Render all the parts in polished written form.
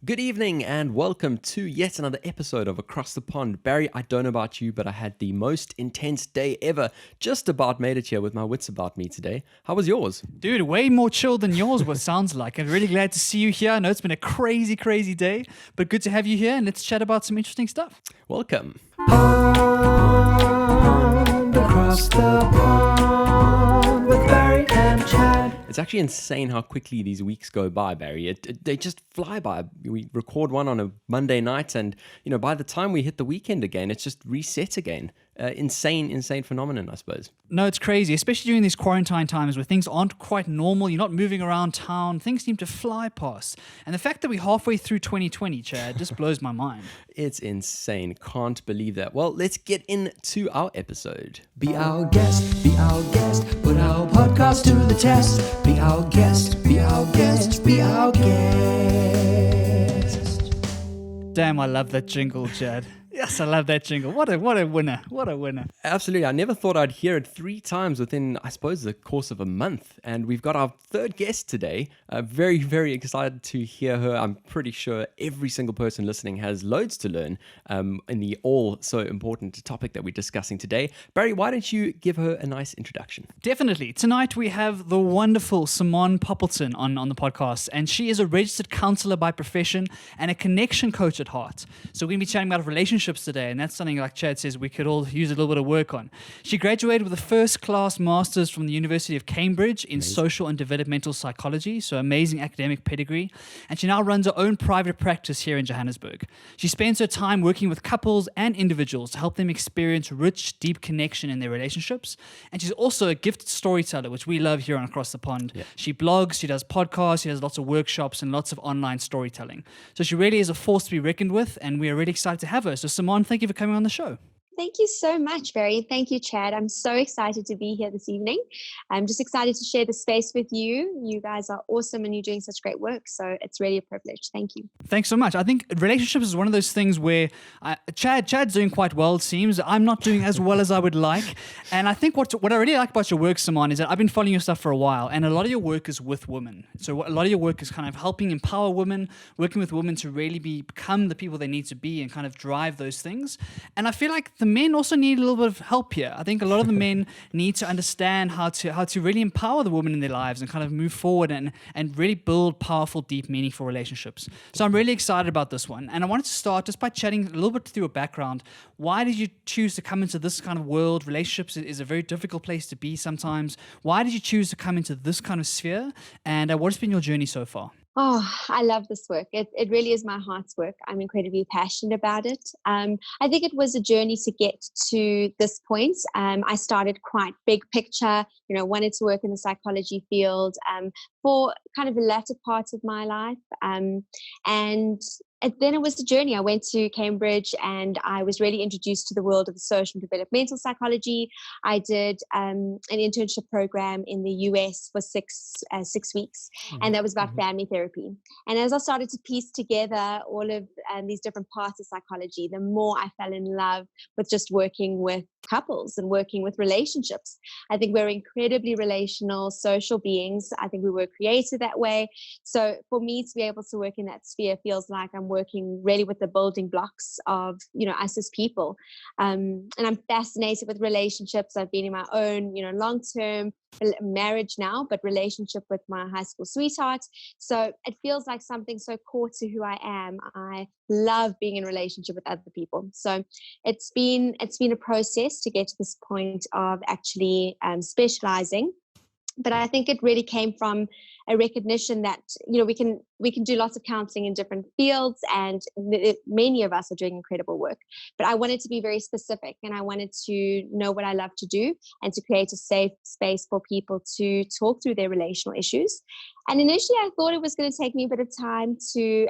Good evening and welcome to yet another episode of Across the Pond. Barry, I don't know about you, but I had the most intense day ever. Just about made it here with my wits about me today. How was yours? Dude, way more chill than yours was sounds like. I'm really glad to see you here. I know it's been a crazy, crazy day, but good to have you here and let's chat about some interesting stuff. Welcome. Pond, across the pond with Barry and Chad. It's actually insane how quickly these weeks go by, Barry. They just fly by. We record one on a Monday night and, by the time we hit the weekend again, it's just reset again. Insane phenomenon, I suppose. No, it's crazy, especially during these quarantine times where things aren't quite normal. You're not moving around town. Things seem to fly past. And the fact that we're halfway through 2020, Chad, just blows my mind. It's insane. Can't believe that. Well, let's get into our episode. Be our guest, put our podcast to the test. Be our guest, be our guest, be our guest. Damn, I love that jingle, Chad. Yes, I love that jingle. What a winner. What a winner. Absolutely. I never thought I'd hear it 3 times within, I suppose, the course of a month. And we've got our third guest today. Very, very excited to hear her. I'm pretty sure every single person listening has loads to learn in the all so important topic that we're discussing today. Barry, why don't you give her a nice introduction? Definitely. Tonight we have the wonderful Simone Poppleton on the podcast, and she is a registered counselor by profession and a connection coach at heart. So we're going to be chatting about relationships today, and that's something, like Chad says, we could all use a little bit of work on. She graduated with a first-class master's from the University of Cambridge in social and developmental psychology, so amazing academic pedigree, and she now runs her own private practice here in Johannesburg. She spends her time working with couples and individuals to help them experience rich, deep connection in their relationships, and she's also a gifted storyteller, which we love here on Across the Pond. Yeah. She blogs, she does podcasts, she does lots of workshops and lots of online storytelling. So she really is a force to be reckoned with, and we are really excited to have her. So Simone, thank you for coming on the show. Thank you so much, Barry. Thank you, Chad. I'm so excited to be here this evening. I'm just excited to share the space with you. You guys are awesome and you're doing such great work. So it's really a privilege. Thank you. Thanks so much. I think relationships is one of those things where Chad's doing quite well, it seems. I'm not doing as well as I would like. And I think what I really like about your work, Simone, is that I've been following your stuff for a while, and a lot of your work is with women. So a lot of your work is kind of helping empower women, working with women to really become the people they need to be and kind of drive those things. And I feel like the men also need a little bit of help here. I think a lot of the men need to understand how to really empower the women in their lives and kind of move forward and really build powerful, deep, meaningful relationships. So I'm really excited about this one. And I wanted to start just by chatting a little bit through your background. Why did you choose to come into this kind of world? Relationships is a very difficult place to be sometimes. Why did you choose to come into this kind of sphere? And what has been your journey so far? Oh, I love this work. It really is my heart's work. I'm incredibly passionate about it. I think it was a journey to get to this point. I started quite big picture, wanted to work in the psychology field for kind of the latter part of my life. And then it was a journey. I went to Cambridge and I was really introduced to the world of social and developmental psychology. I did an internship program in the US for six weeks, and that was about family therapy. And as I started to piece together all of these different parts of psychology, the more I fell in love with just working with couples and working with relationships. I think we're incredibly relational, social beings. I think we were created that way. So for me to be able to work in that sphere feels like I'm working really with the building blocks of, us as people. And I'm fascinated with relationships. I've been in my own, long-term marriage now, but relationship with my high school sweetheart. So it feels like something so core to who I am. I love being in relationship with other people. So it's been a process to get to this point of actually specializing. But I think it really came from a recognition that, we can do lots of counseling in different fields, and many of us are doing incredible work. But I wanted to be very specific, and I wanted to know what I love to do and to create a safe space for people to talk through their relational issues. And initially I thought it was going to take me a bit of time to,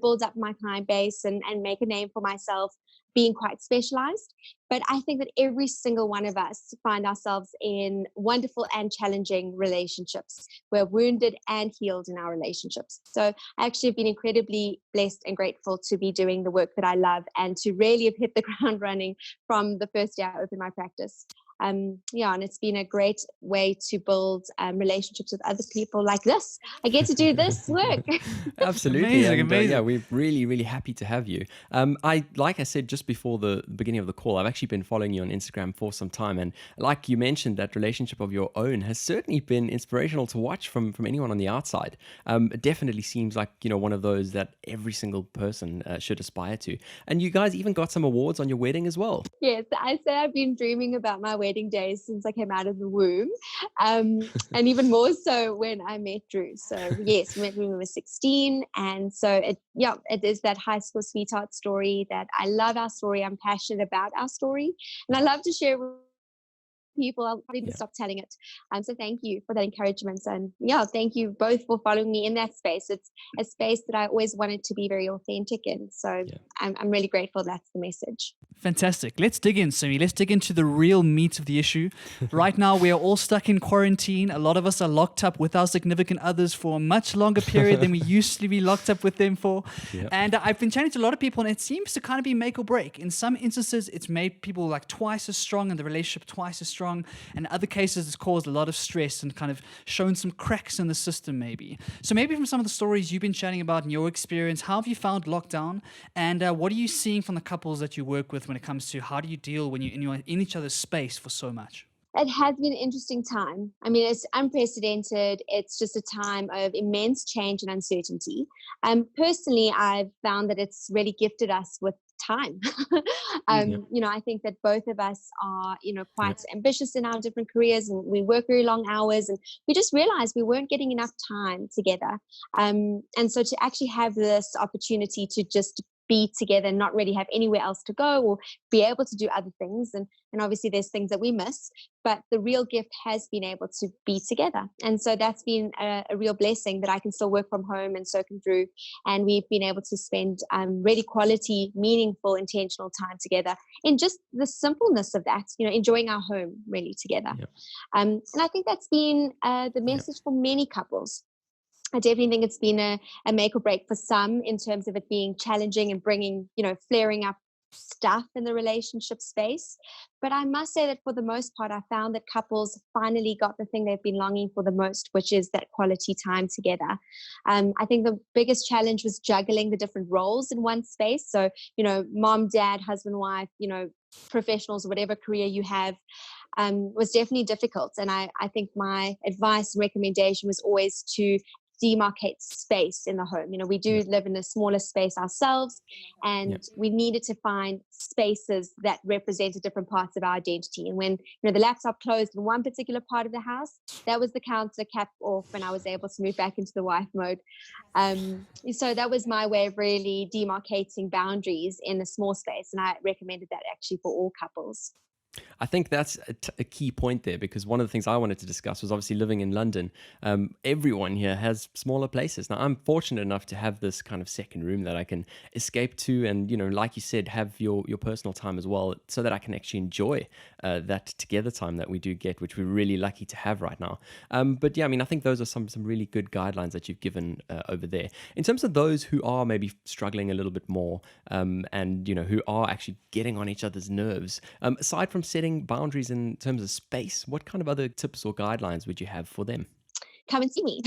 build up my client base and make a name for myself, being quite specialized. But I think that every single one of us find ourselves in wonderful and challenging relationships. We're wounded and healed in our relationships. So I actually have been incredibly blessed and grateful to be doing the work that I love and to really have hit the ground running from the first day I opened my practice. Yeah, and it's been a great way to build relationships with other people like this. I get to do this work. Absolutely. Amazing, And amazing. yeah, we're really, really happy to have you. Like I said just before the beginning of the call, I've actually been following you on Instagram for some time. And like you mentioned, that relationship of your own has certainly been inspirational to watch from anyone on the outside. It definitely seems like, one of those that every single person should aspire to. And you guys even got some awards on your wedding as well. Yes, I say I've been dreaming about my wedding days since I came out of the womb, and even more so when I met Drew. So yes, we met when we were 16, and so it is that high school sweetheart story that I love our story. I'm passionate about our story, and I love to share with people. I'll probably Yeah. stop telling it. So thank you for that encouragement, and thank you both for following me in that space. It's a space that I always wanted to be very authentic in. So Yeah. I'm really grateful that's the message. Fantastic. Let's dig in, Simi. Let's dig into the real meat of the issue. Right now, we are all stuck in quarantine. A lot of us are locked up with our significant others for a much longer period than we used to be locked up with them for. Yeah. And I've been chatting to a lot of people, and it seems to kind of be make or break. In some instances, it's made people like twice as strong and the relationship twice as strong. And in other cases, it's caused a lot of stress and kind of shown some cracks in the system, maybe. So maybe from some of the stories you've been chatting about in your experience, how have you found lockdown? And what are you seeing from the couples that you work with when it comes to how do you deal when you're in each other's space for so much? It has been an interesting time. I mean, it's unprecedented. It's just a time of immense change and uncertainty. Personally, I've found that it's really gifted us with time. I think that both of us are, quite ambitious in our different careers, and we work very long hours, and we just realized we weren't getting enough time together. And so to actually have this opportunity to just be together and not really have anywhere else to go or be able to do other things. And obviously there's things that we miss, but the real gift has been able to be together. And so that's been a real blessing that I can still work from home, and so can Drew. And we've been able to spend really quality, meaningful, intentional time together in just the simpleness of that, enjoying our home really together. Yep. And I think that's been the message for many couples. I definitely think it's been a make or break for some in terms of it being challenging and bringing, flaring up stuff in the relationship space. But I must say that for the most part, I found that couples finally got the thing they've been longing for the most, which is that quality time together. I think the biggest challenge was juggling the different roles in one space. So, mom, dad, husband, wife, professionals, whatever career you have, was definitely difficult. And I think my advice and recommendation was always to demarcate space in the home. We do live in a smaller space ourselves, and we needed to find spaces that represented different parts of our identity. And when the laptop closed in one particular part of the house, that was the counter cap off, and I was able to move back into the wife mode. So that was my way of really demarcating boundaries in a small space, and I recommended that actually for all couples. I think that's a key point there, because one of the things I wanted to discuss was obviously living in London. Everyone here has smaller places. Now, I'm fortunate enough to have this kind of second room that I can escape to and, like you said, have your personal time as well, so that I can actually enjoy that together time that we do get, which we're really lucky to have right now. But yeah, I think those are some really good guidelines that you've given over there. In terms of those who are maybe struggling a little bit more and, who are actually getting on each other's nerves, aside from setting boundaries in terms of space, what kind of other tips or guidelines would you have for them? Come and see me.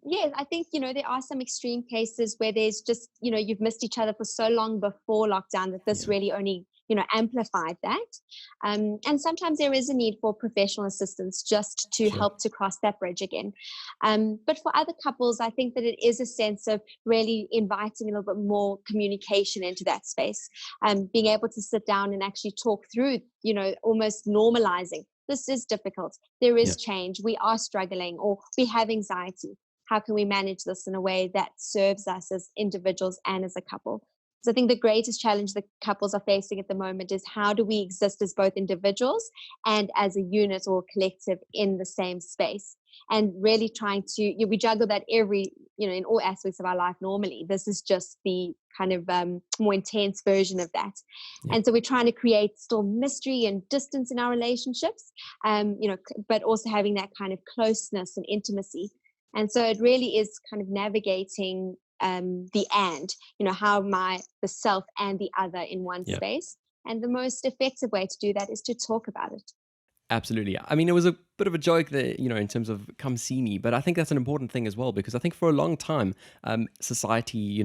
Yes, I think, there are some extreme cases where there's just, you've missed each other for so long before lockdown that this really only, amplified that. And sometimes there is a need for professional assistance just to help to cross that bridge again. But for other couples, I think that it is a sense of really inviting a little bit more communication into that space, being able to sit down and actually talk through, almost normalizing. This is difficult. There is change. We are struggling, or we have anxiety. How can we manage this in a way that serves us as individuals and as a couple? So I think the greatest challenge that couples are facing at the moment is how do we exist as both individuals and as a unit or collective in the same space? And really trying to, we juggle that in all aspects of our life normally. This is just the kind of more intense version of that. And so we're trying to create still mystery and distance in our relationships, but also having that kind of closeness and intimacy. And so it really is kind of navigating how the self and the other in one space. And the most effective way to do that is to talk about it. Absolutely. I mean, it was a bit of a joke that, in terms of come see me, but I think that's an important thing as well, because I think for a long time, society,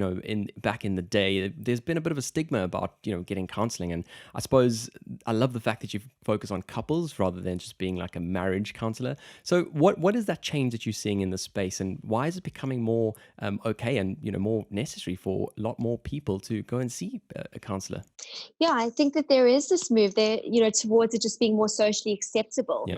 back in the day, there's been a bit of a stigma about, getting counseling. And I suppose I love the fact that you focus on couples rather than just being like a marriage counselor. So what is that change that you're seeing in the space, and why is it becoming more okay and, more necessary for a lot more people to go and see a counselor? Yeah, I think that there is this move there, towards it just being more socially acceptable. Yeah.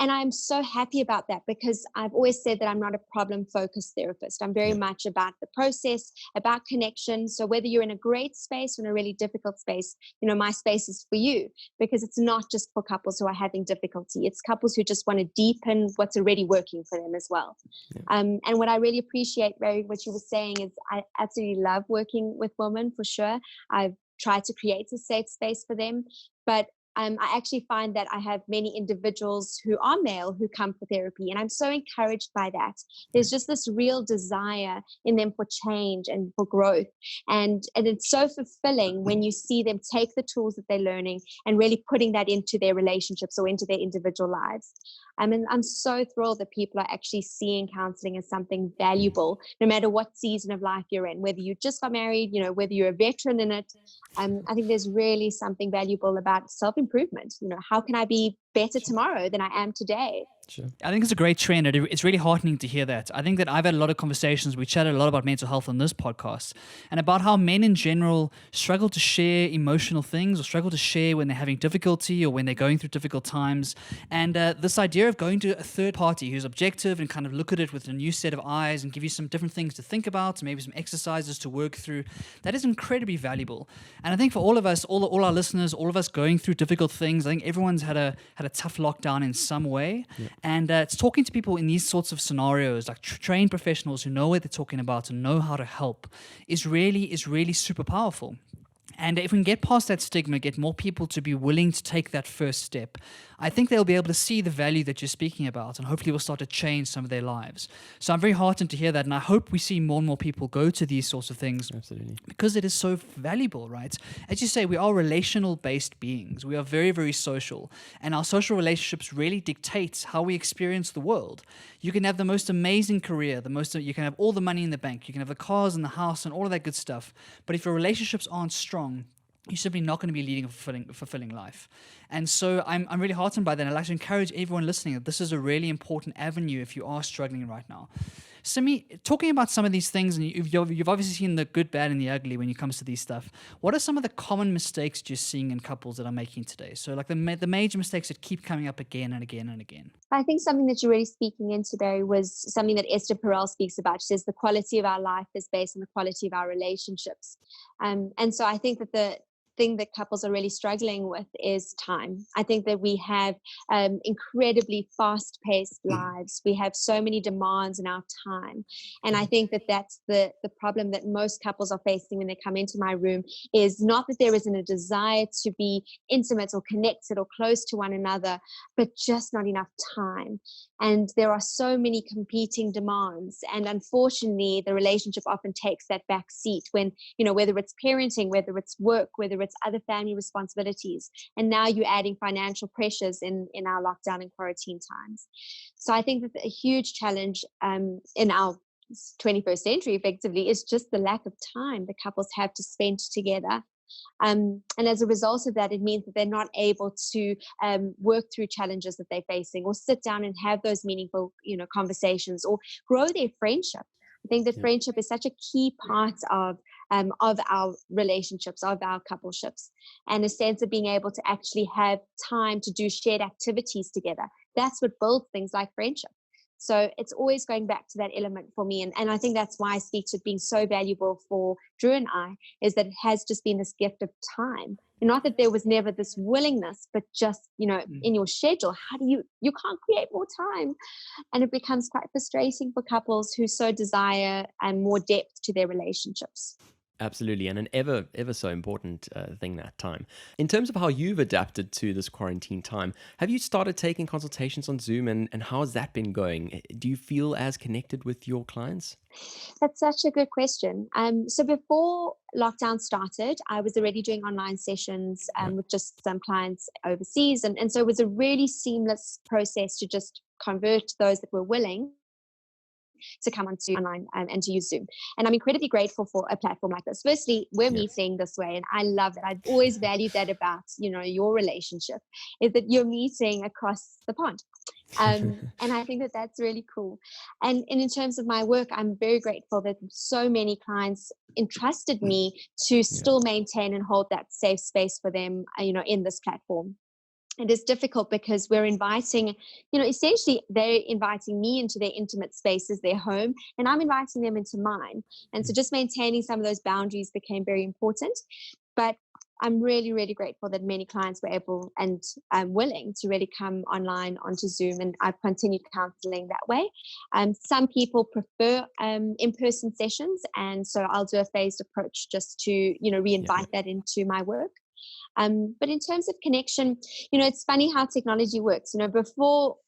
And I'm so happy about that, because I've always said that I'm not a problem-focused therapist. I'm very Yeah. much about the process, about connection. So whether you're in a great space or in a really difficult space, my space is for you, because it's not just for couples who are having difficulty. It's couples who just want to deepen what's already working for them as well. Yeah. And what I really appreciate, Barry, what you were saying is I absolutely love working with women, for sure. I've tried to create a safe space for them, but I actually find that I have many individuals who are male who come for therapy, and I'm so encouraged by that. There's just this real desire in them for change and for growth, and it's so fulfilling when you see them take the tools that they're learning and really putting that into their relationships or into their individual lives. And I'm so thrilled that people are actually seeing counseling as something valuable, no matter what season of life you're in, whether you just got married, whether you're a veteran in it. I think there's really something valuable about self-improvement. How can I be better tomorrow than I am today? Sure. I think it's a great trend. It's really heartening to hear that. I think that I've had a lot of conversations. We chatted a lot about mental health on this podcast, and about how men in general struggle to share emotional things, or struggle to share when they're having difficulty or when they're going through difficult times. And this idea of going to a third party who's objective and kind of look at it with a new set of eyes and give you some different things to think about, maybe some exercises to work through, that is incredibly valuable. And I think for all of us, all our listeners, all of us going through difficult things, I think everyone's had a tough lockdown in some way. Yeah. And it's talking to people in these sorts of scenarios, like trained professionals who know what they're talking about and know how to help, is really super powerful. And if we can get past that stigma, get more people to be willing to take that first step, I think they'll be able to see the value that you're speaking about, and hopefully will start to change some of their lives. So I'm very heartened to hear that, and I hope we see more and more people go to these sorts of things. Absolutely. Because it is so valuable, right? As you say, we are relational-based beings. We are very, very social, and our social relationships really dictate how we experience the world. You can have the most amazing career, you can have all the money in the bank, you can have the cars and the house and all of that good stuff, but if your relationships aren't strong, you're simply not going to be leading a fulfilling life. And so I'm really heartened by that. I'd like to encourage everyone listening that this is a really important avenue if you are struggling right now. Simi, talking about some of these things, and you've obviously seen the good, bad, and the ugly when it comes to these stuff. What are some of the common mistakes you're seeing in couples that are making today? So like the major mistakes that keep coming up again and again and again. I think something that you're really speaking into, Barry, was something that Esther Perel speaks about. She says the quality of our life is based on the quality of our relationships. And so I think that the thing that couples are really struggling with is time. I think that we have incredibly fast-paced lives. We have so many demands in our time. And I think that that's the problem that most couples are facing when they come into my room, is not that there isn't a desire to be intimate or connected or close to one another, but just not enough time. And there are so many competing demands. And unfortunately, the relationship often takes that back seat when, whether it's parenting, whether it's work, whether it's other family responsibilities. And now you're adding financial pressures in our lockdown and quarantine times. So I think that a huge challenge in our 21st century effectively is just the lack of time the couples have to spend together. And as a result of that, it means that they're not able to work through challenges that they're facing, or sit down and have those meaningful, conversations, or grow their friendship. I think that friendship is such a key part of our relationships, of our coupleships, and a sense of being able to actually have time to do shared activities together. That's what builds things like friendship. So it's always going back to that element for me. And I think that's why I speak to it being so valuable for Drew and I, is that it has just been this gift of time. And not that there was never this willingness, but just, in your schedule, how do you can't create more time. And it becomes quite frustrating for couples who so desire more depth to their relationships. Absolutely, and an ever so important thing that time. In terms of how you've adapted to this quarantine time, have you started taking consultations on Zoom, and how has that been going? Do you feel as connected with your clients? That's such a good question. So before lockdown started, I was already doing online sessions Right. with just some clients overseas. And so it was a really seamless process to just convert those that were willing to come onto online and to use Zoom. And I'm incredibly grateful for a platform like this. Firstly, we're Yeah. meeting this way, and I love that. I've always valued that about, your relationship, is that you're meeting across the pond. And I think that that's really cool. And in terms of my work, I'm very grateful that so many clients entrusted me to Yeah. still maintain and hold that safe space for them, in this platform. It is difficult because we're inviting, essentially they're inviting me into their intimate spaces, their home, and I'm inviting them into mine. And so just maintaining some of those boundaries became very important. But I'm really, really grateful that many clients were able and willing to really come online onto Zoom, and I've continued counseling that way. Some people prefer in-person sessions, and so I'll do a phased approach just to, Yeah. re-invite that into my work. But in terms of connection, it's funny how technology works. Before,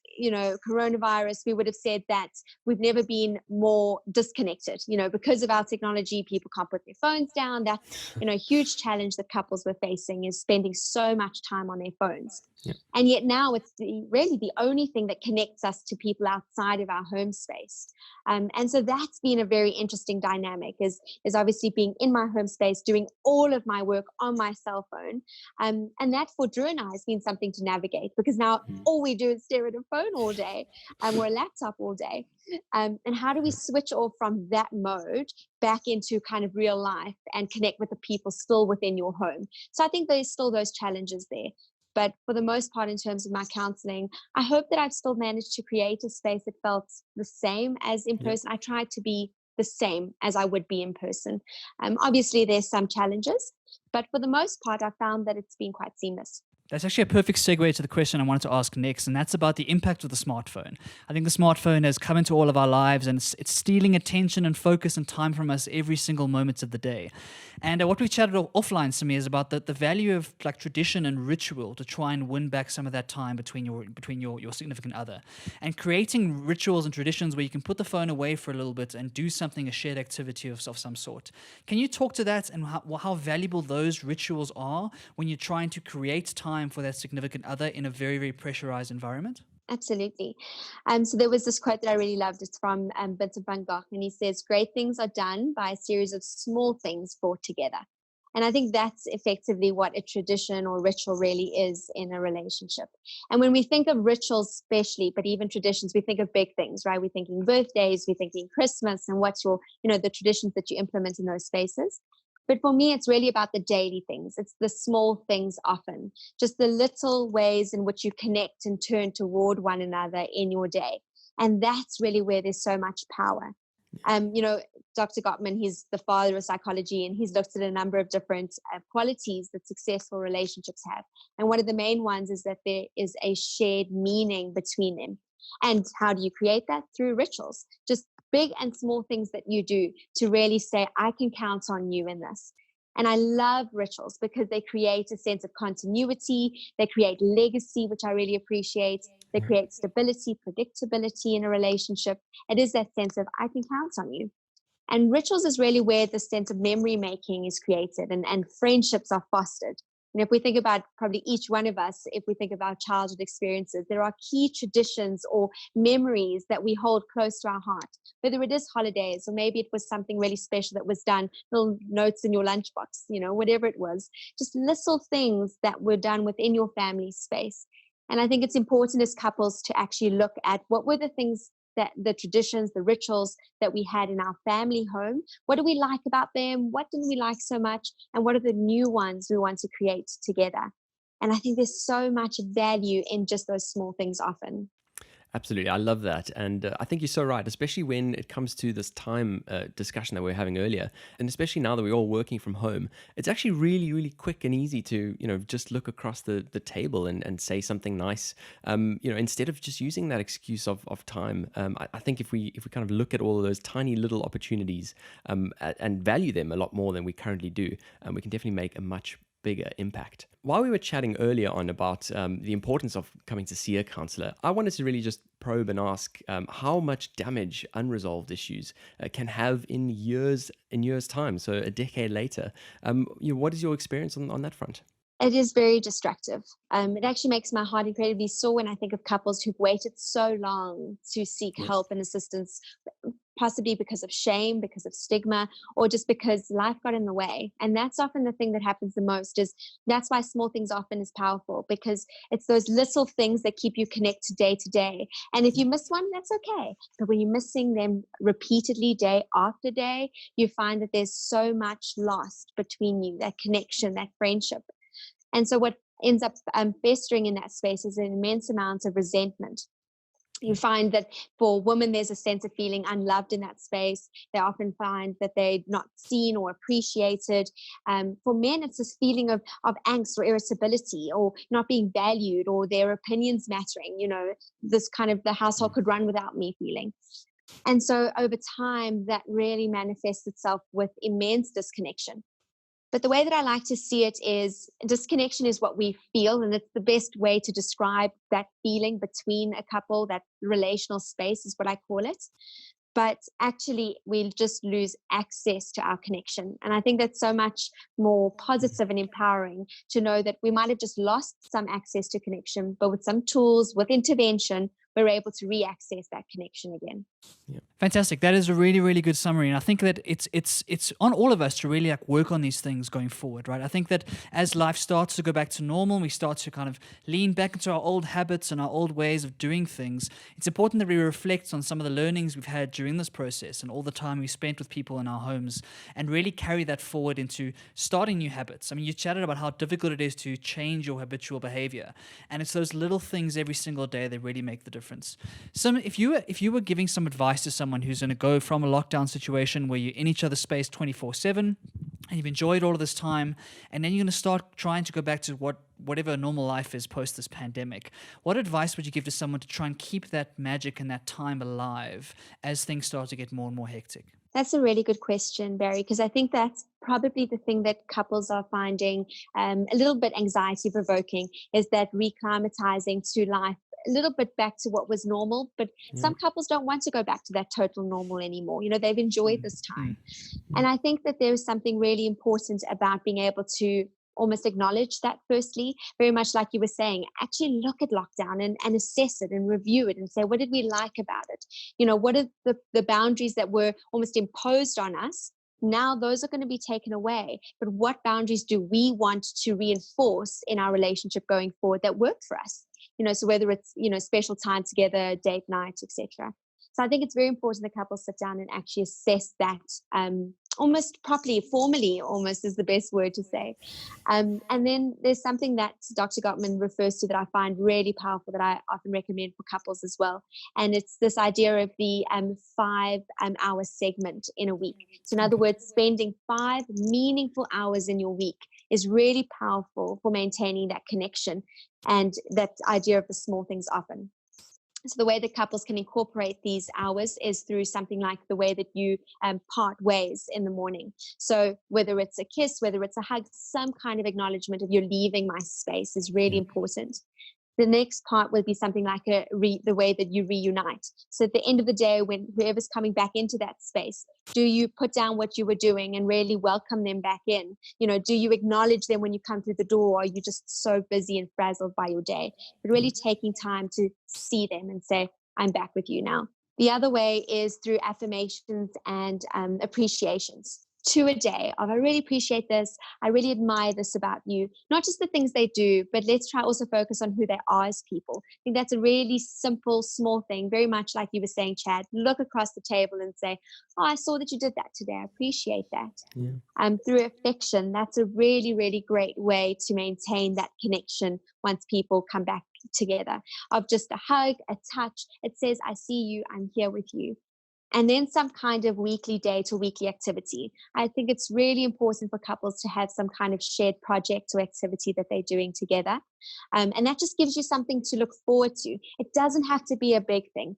coronavirus, we would have said that we've never been more disconnected, because of our technology. People can't put their phones down. That's, a huge challenge that couples were facing, is spending so much time on their phones. Yeah. And yet now it's really the only thing that connects us to people outside of our home space. And so that's been a very interesting dynamic, is obviously being in my home space, doing all of my work on my cell phone. And that for Drew and I has been something to navigate, because now all we do is stare at a phone all day, or a laptop all day. And how do we switch off from that mode back into kind of real life and connect with the people still within your home? So I think there's still those challenges there. But for the most part, in terms of my counseling, I hope that I've still managed to create a space that felt the same as in Yeah. person. I tried to be the same as I would be in person. Obviously, there's some challenges, but for the most part, I found that it's been quite seamless. That's actually a perfect segue to the question I wanted to ask next, and that's about the impact of the smartphone. I think the smartphone has come into all of our lives, and it's stealing attention and focus and time from us every single moment of the day. And what we chatted offline, Simi, is about the value of like tradition and ritual to try and win back some of that time between your significant other, and creating rituals and traditions where you can put the phone away for a little bit and do something, a shared activity of some sort. Can you talk to that and how valuable those rituals are when you're trying to create time for that significant other in a very, very pressurized environment? Absolutely. So there was this quote that I really loved. It's from Vincent van Gogh, and he says, "Great things are done by a series of small things brought together." And I think that's effectively what a tradition or ritual really is in a relationship. And when we think of rituals, especially, but even traditions, we think of big things, right? We're thinking birthdays, we're thinking Christmas, and what's your, the traditions that you implement in those spaces. But for me, it's really about the daily things. It's the small things often, just the little ways in which you connect and turn toward one another in your day. And that's really where there's so much power. Dr. Gottman, he's the father of psychology, and he's looked at a number of different qualities that successful relationships have. And one of the main ones is that there is a shared meaning between them. And how do you create that? Through rituals, just big and small things that you do to really say, I can count on you in this. And I love rituals because they create a sense of continuity, they create legacy, which I really appreciate. They create stability, predictability in a relationship. It is that sense of, I can count on you. And rituals is really where the sense of memory making is created, and friendships are fostered. And if we think about probably each one of us, if we think of our childhood experiences, there are key traditions or memories that we hold close to our heart, whether it is holidays or maybe it was something really special that was done, little notes in your lunchbox, whatever it was, just little things that were done within your family space. And I think it's important as couples to actually look at what were the things, that the traditions, the rituals that we had in our family home. What do we like about them? What didn't we like so much? And what are the new ones we want to create together? And I think there's so much value in just those small things often. Absolutely. I love that. And I think you're so right, especially when it comes to this time discussion that we were having earlier. And especially now that we're all working from home, it's actually really, really quick and easy to, just look across the table and say something nice, instead of just using that excuse of time. I think if we kind of look at all of those tiny little opportunities and value them a lot more than we currently do, we can definitely make a much bigger impact. While we were chatting earlier on about the importance of coming to see a counselor, I wanted to really just probe and ask how much damage unresolved issues can have in years time, so a decade later. What is your experience on that front? It is very destructive. It actually makes my heart incredibly sore when I think of couples who've waited so long to seek Yes. help and assistance, possibly because of shame, because of stigma, or just because life got in the way. And that's often the thing that happens the most. Is that's why small things often is powerful, because it's those little things that keep you connected day to day. And if you miss one, that's okay. But when you're missing them repeatedly, day after day, you find that there's so much lost between you, that connection, that friendship. And so what ends up festering in that space is an immense amount of resentment. You find that for women, there's a sense of feeling unloved in that space. They often find that they're not seen or appreciated. For men, it's this feeling of angst or irritability or not being valued or their opinions mattering, this kind of the household could run without me feeling. And so over time, that really manifests itself with immense disconnection. But the way that I like to see it is disconnection is what we feel, and it's the best way to describe that feeling between a couple. That relational space is what I call it. But actually, we just lose access to our connection. And I think that's so much more positive and empowering to know that we might have just lost some access to connection, but with some tools, with intervention, we're able to re-access that connection again. Yeah. Fantastic. That is a really, really good summary. And I think that it's on all of us to really work on these things going forward, right? I think that as life starts to go back to normal, we start to kind of lean back into our old habits and our old ways of doing things. It's important that we reflect on some of the learnings we've had during this process and all the time we spent with people in our homes and really carry that forward into starting new habits. I mean, you chatted about how difficult it is to change your habitual behavior. And it's those little things every single day that really make the difference. So if you were giving some advice to someone who's going to go from a lockdown situation where you're in each other's space 24/7 and you've enjoyed all of this time, and then you're going to start trying to go back to whatever normal life is post this pandemic, what advice would you give to someone to try and keep that magic and that time alive as things start to get more and more hectic? That's a really good question, Barry, because I think that's probably the thing that couples are finding a little bit anxiety provoking, is that reclimatizing to life a little bit back to what was normal. But some couples don't want to go back to that total normal anymore. They've enjoyed this time. And I think that there is something really important about being able to almost acknowledge that, firstly, very much like you were saying, actually look at lockdown and assess it and review it and say, what did we like about it? What are the boundaries that were almost imposed on us? Now those are going to be taken away. But what boundaries do we want to reinforce in our relationship going forward that work for us? So whether it's, special time together, date night, etc. So I think it's very important that couples sit down and actually assess that almost properly, formally almost is the best word to say. And then there's something that Dr. Gottman refers to that I find really powerful that I often recommend for couples as well. And it's this idea of the 5-hour segment in a week. So in other words, spending 5 meaningful hours in your week is really powerful for maintaining that connection and that idea of the small things often. So the way that couples can incorporate these hours is through something like the way that you part ways in the morning. So whether it's a kiss, whether it's a hug, some kind of acknowledgement of you're leaving my space is really important. The next part would be something like the way that you reunite. So at the end of the day, when whoever's coming back into that space, do you put down what you were doing and really welcome them back in? Do you acknowledge them when you come through the door? Or are you just so busy and frazzled by your day? But really taking time to see them and say, I'm back with you now. The other way is through affirmations and appreciations. 2 a day of, I really appreciate this. I really admire this about you. Not just the things they do, but let's try also focus on who they are as people. I think that's a really simple, small thing, very much like you were saying, Chad. Look across the table and say, oh, I saw that you did that today. I appreciate that. Yeah. Through affection, that's a really, really great way to maintain that connection once people come back together, of just a hug, a touch. It says, I see you, I'm here with you. And then some kind of weekly date or weekly activity. I think it's really important for couples to have some kind of shared project or activity that they're doing together. And that just gives you something to look forward to. It doesn't have to be a big thing.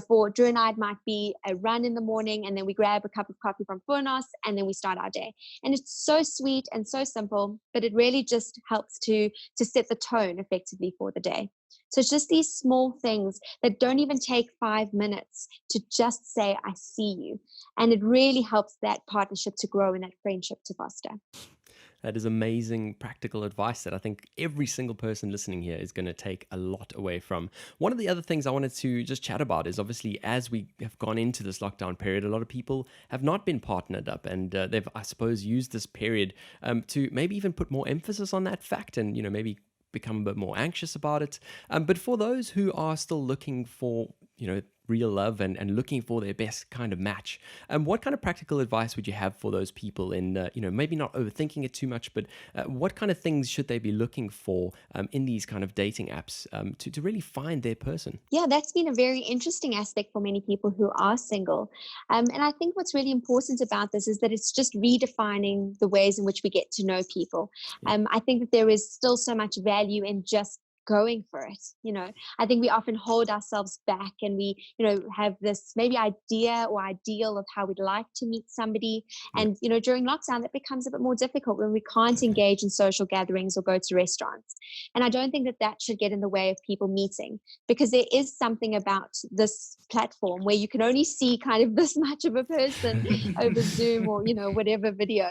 For Drew and I, it might be a run in the morning, and then we grab a cup of coffee from Furnos, and then we start our day. And it's so sweet and so simple, but it really just helps to set the tone effectively for the day. So it's just these small things that don't even take 5 minutes to just say, I see you. And it really helps that partnership to grow and that friendship to foster. That is amazing practical advice that I think every single person listening here is going to take a lot away from. One of the other things I wanted to just chat about is obviously as we have gone into this lockdown period, a lot of people have not been partnered up, and they've, I suppose, used this period to maybe even put more emphasis on that fact and, maybe become a bit more anxious about it. But for those who are still looking for, real love and looking for their best kind of match, what kind of practical advice would you have for those people in, maybe not overthinking it too much, but what kind of things should they be looking for in these kind of dating apps to really find their person? Yeah, that's been a very interesting aspect for many people who are single. And I think what's really important about this is that it's just redefining the ways in which we get to know people. I think that there is still so much value in just going for it. I think we often hold ourselves back, and we have this maybe idea or ideal of how we'd like to meet somebody. And during lockdown that becomes a bit more difficult when we can't engage in social gatherings or go to restaurants. And I don't think that should get in the way of people meeting, because there is something about this platform where you can only see kind of this much of a person over Zoom or whatever video.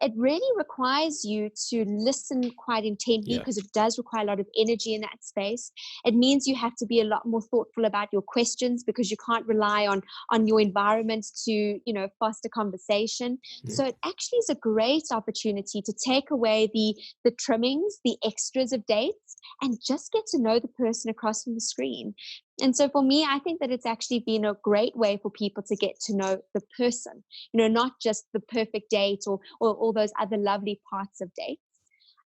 It really requires you to listen quite intently, because it does require a lot of energy in that space. It means you have to be a lot more thoughtful about your questions, because you can't rely on your environment to, foster conversation. So it actually is a great opportunity to take away the trimmings, the extras of dates, and just get to know the person across from the screen. And so for me, I think that it's actually been a great way for people to get to know the person, not just the perfect date or all those other lovely parts of dates.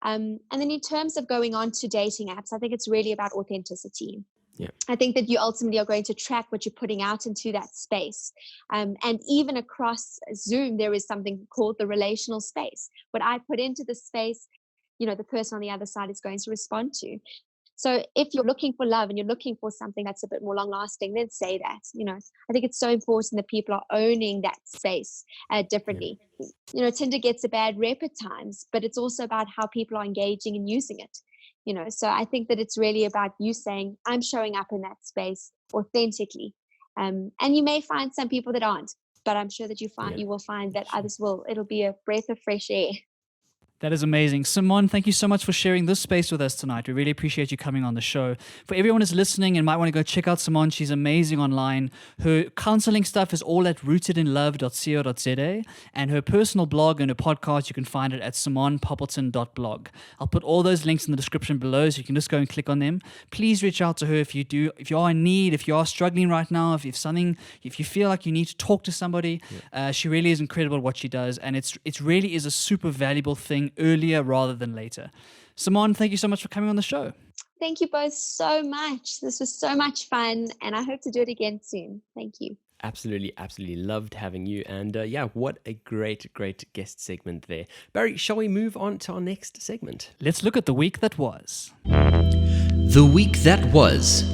And then in terms of going on to dating apps, I think it's really about authenticity. Yeah. I think that you ultimately are going to track what you're putting out into that space. And even across Zoom, there is something called the relational space. What I put into the space, the person on the other side is going to respond to. So if you're looking for love and you're looking for something that's a bit more long lasting, then say that. I think it's so important that people are owning that space differently. Tinder gets a bad rep at times, but it's also about how people are engaging and using it. So I think that it's really about you saying, I'm showing up in that space authentically. And you may find some people that aren't, but I'm sure that you will find that others will. It'll be a breath of fresh air. That is amazing. Simone, thank you so much for sharing this space with us tonight. We really appreciate you coming on the show. For everyone who's listening and might want to go check out Simone, she's amazing online. Her counseling stuff is all at rootedinlove.co.za, and her personal blog and her podcast, you can find it at simonepoppleton.blog. I'll put all those links in the description below, so you can just go and click on them. Please reach out to her if you are in need, if you are struggling right now, if you feel like you need to talk to somebody. She really is incredible at what she does, and it really is a super valuable thing earlier rather than later. Simone, thank you so much for coming on the show. Thank you both so much. This was so much fun, and I hope to do it again soon. Thank you. Absolutely loved having you. And what a great guest segment there. Barry, shall we move on to our next segment? Let's look at the week that was. The week that was.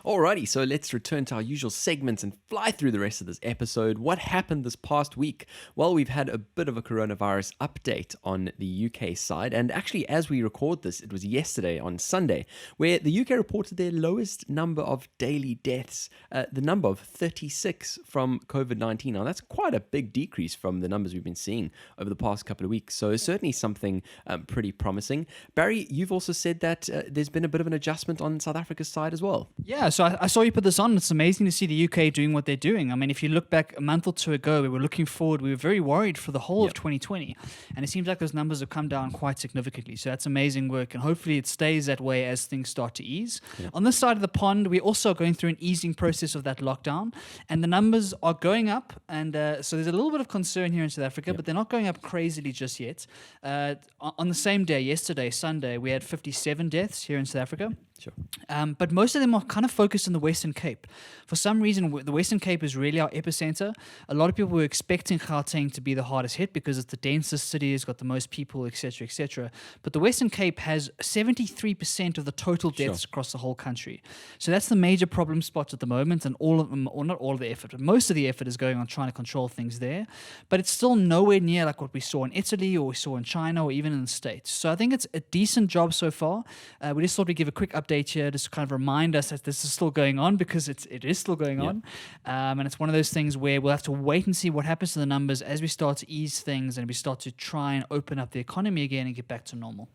Alrighty, so let's return to our usual segments and fly through the rest of this episode. What happened this past week? Well, we've had a bit of a coronavirus update on the UK side, and actually as we record this, it was yesterday on Sunday, where the UK reported their lowest number of daily deaths, the number of 36 from COVID-19. Now, that's quite a big decrease from the numbers we've been seeing over the past couple of weeks, so certainly something pretty promising. Barry, you've also said that there's been a bit of an adjustment on South Africa's side as well. Yeah, so I saw you put this on. It's amazing to see the UK doing what they're doing. I mean, if you look back a month or two ago, we were looking forward. We were very worried for the whole of 2020. And it seems like those numbers have come down quite significantly. So that's amazing work. And hopefully it stays that way as things start to ease. On this side of the pond, we're also going through an easing process of that lockdown. And the numbers are going up. And so there's a little bit of concern here in South Africa, but they're not going up crazily just yet. On the same day, yesterday, Sunday, we had 57 deaths here in South Africa. Sure. But most of them are kind of focused in the Western Cape. For some reason, the Western Cape is really our epicenter. A lot of people were expecting Gauteng to be the hardest hit because it's the densest city, it's got the most people, etc., etc. But the Western Cape has 73% of the total deaths across the whole country. So that's the major problem spot at the moment, and all of them, or not all of the effort, but most of the effort is going on trying to control things there. But it's still nowhere near like what we saw in Italy or we saw in China or even in the States. So I think it's a decent job so far. We just thought we'd give a quick update here just to kind of remind us that this is still going on, because it is still going on. And it's one of those things where we'll have to wait and see what happens to the numbers as we start to ease things and we start to try and open up the economy again and get back to normal.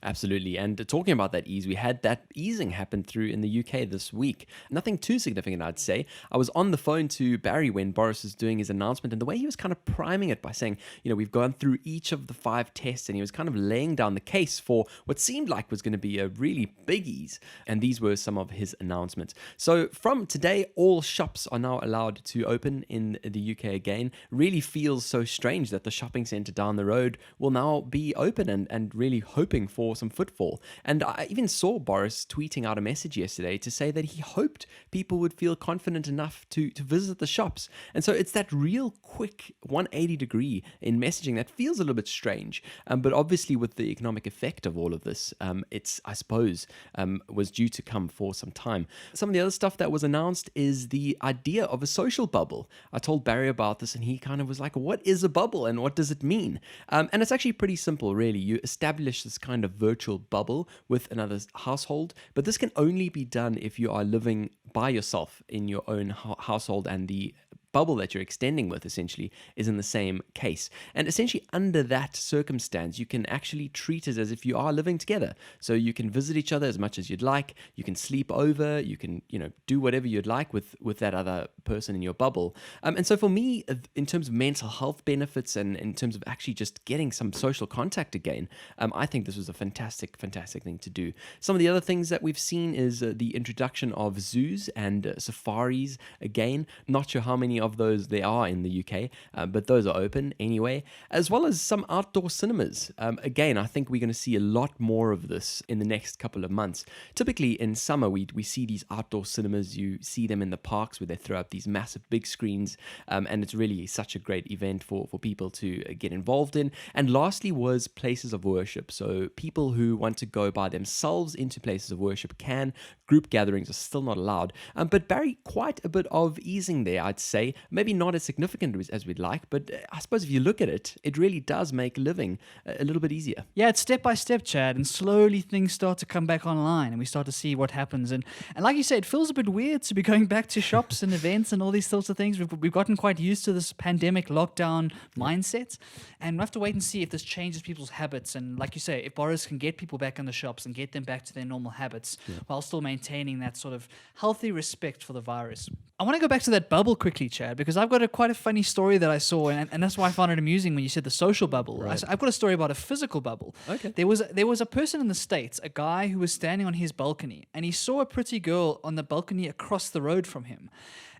Absolutely. And talking about that ease, we had that easing happen through in the UK this week. Nothing too significant, I'd say. I was on the phone to Barry when Boris was doing his announcement, and the way he was kind of priming it by saying, we've gone through each of the 5 tests, and he was kind of laying down the case for what seemed like was going to be a really big ease. And these were some of his announcements. So from today, all shops are now allowed to open in the UK again. Really feels so strange that the shopping centre down the road will now be open, and really hoping for some footfall. And I even saw Boris tweeting out a message yesterday to say that he hoped people would feel confident enough to visit the shops. And so it's that real quick 180 degree in messaging that feels a little bit strange. But obviously with the economic effect of all of this, it's, I suppose, was due to come for some time. Some of the other stuff that was announced is the idea of a social bubble. I told Barry about this and he kind of was like, what is a bubble and what does it mean? And it's actually pretty simple, really. You establish this kind of virtual bubble with another household, but this can only be done if you are living by yourself in your own household, and the bubble that you're extending with essentially is in the same case. And essentially under that circumstance, you can actually treat it as if you are living together. So you can visit each other as much as you'd like, you can sleep over, you can, do whatever you'd like with that other person in your bubble. And so for me, in terms of mental health benefits and in terms of actually just getting some social contact again, I think this was a fantastic thing to do. Some of the other things that we've seen is the introduction of zoos and safaris again. Not sure how many of those there are in the UK, but those are open anyway, as well as some outdoor cinemas. Again, I think we're going to see a lot more of this in the next couple of months. Typically in summer, we see these outdoor cinemas. You see them in the parks where they throw up these massive big screens, and it's really such a great event for people to get involved in. And lastly was places of worship. So people who want to go by themselves into places of worship can. Group gatherings are still not allowed. But Barry, quite a bit of easing there, I'd say. Maybe not as significant as we'd like, but I suppose if you look at it, it really does make living a little bit easier. Yeah, it's step by step, Chad, and slowly things start to come back online and we start to see what happens. And like you said, it feels a bit weird to be going back to shops and events and all these sorts of things. We've gotten quite used to this pandemic lockdown mindset, and we'll have to wait and see if this changes people's habits. And like you say, if Boris can get people back in the shops and get them back to their normal habits while still maintaining that sort of healthy respect for the virus. I want to go back to that bubble quickly, Chad, because I've got quite a funny story that I saw, and that's why I found it amusing when you said the social bubble. Right. I've got a story about a physical bubble. Okay. There was a person in the States, a guy who was standing on his balcony, and he saw a pretty girl on the balcony across the road from him.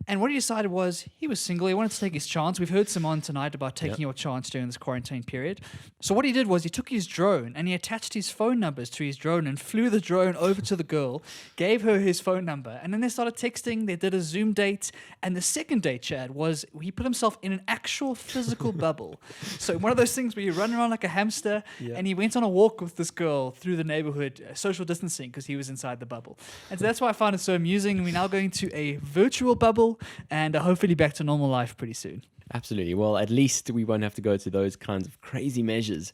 And what he decided was he was single. He wanted to take his chance. We've heard Simone tonight about taking your chance during this quarantine period. So what he did was he took his drone and he attached his phone numbers to his drone and flew the drone over to the girl, gave her his phone number, and then they started texting. They did a Zoom date. And the second date, Chad, was he put himself in an actual physical bubble. So one of those things where you run around like a hamster, and he went on a walk with this girl through the neighborhood, social distancing, because he was inside the bubble. And so that's why I found it so amusing. We're now going to a virtual bubble and hopefully back to normal life pretty soon. Absolutely. Well, at least we won't have to go to those kinds of crazy measures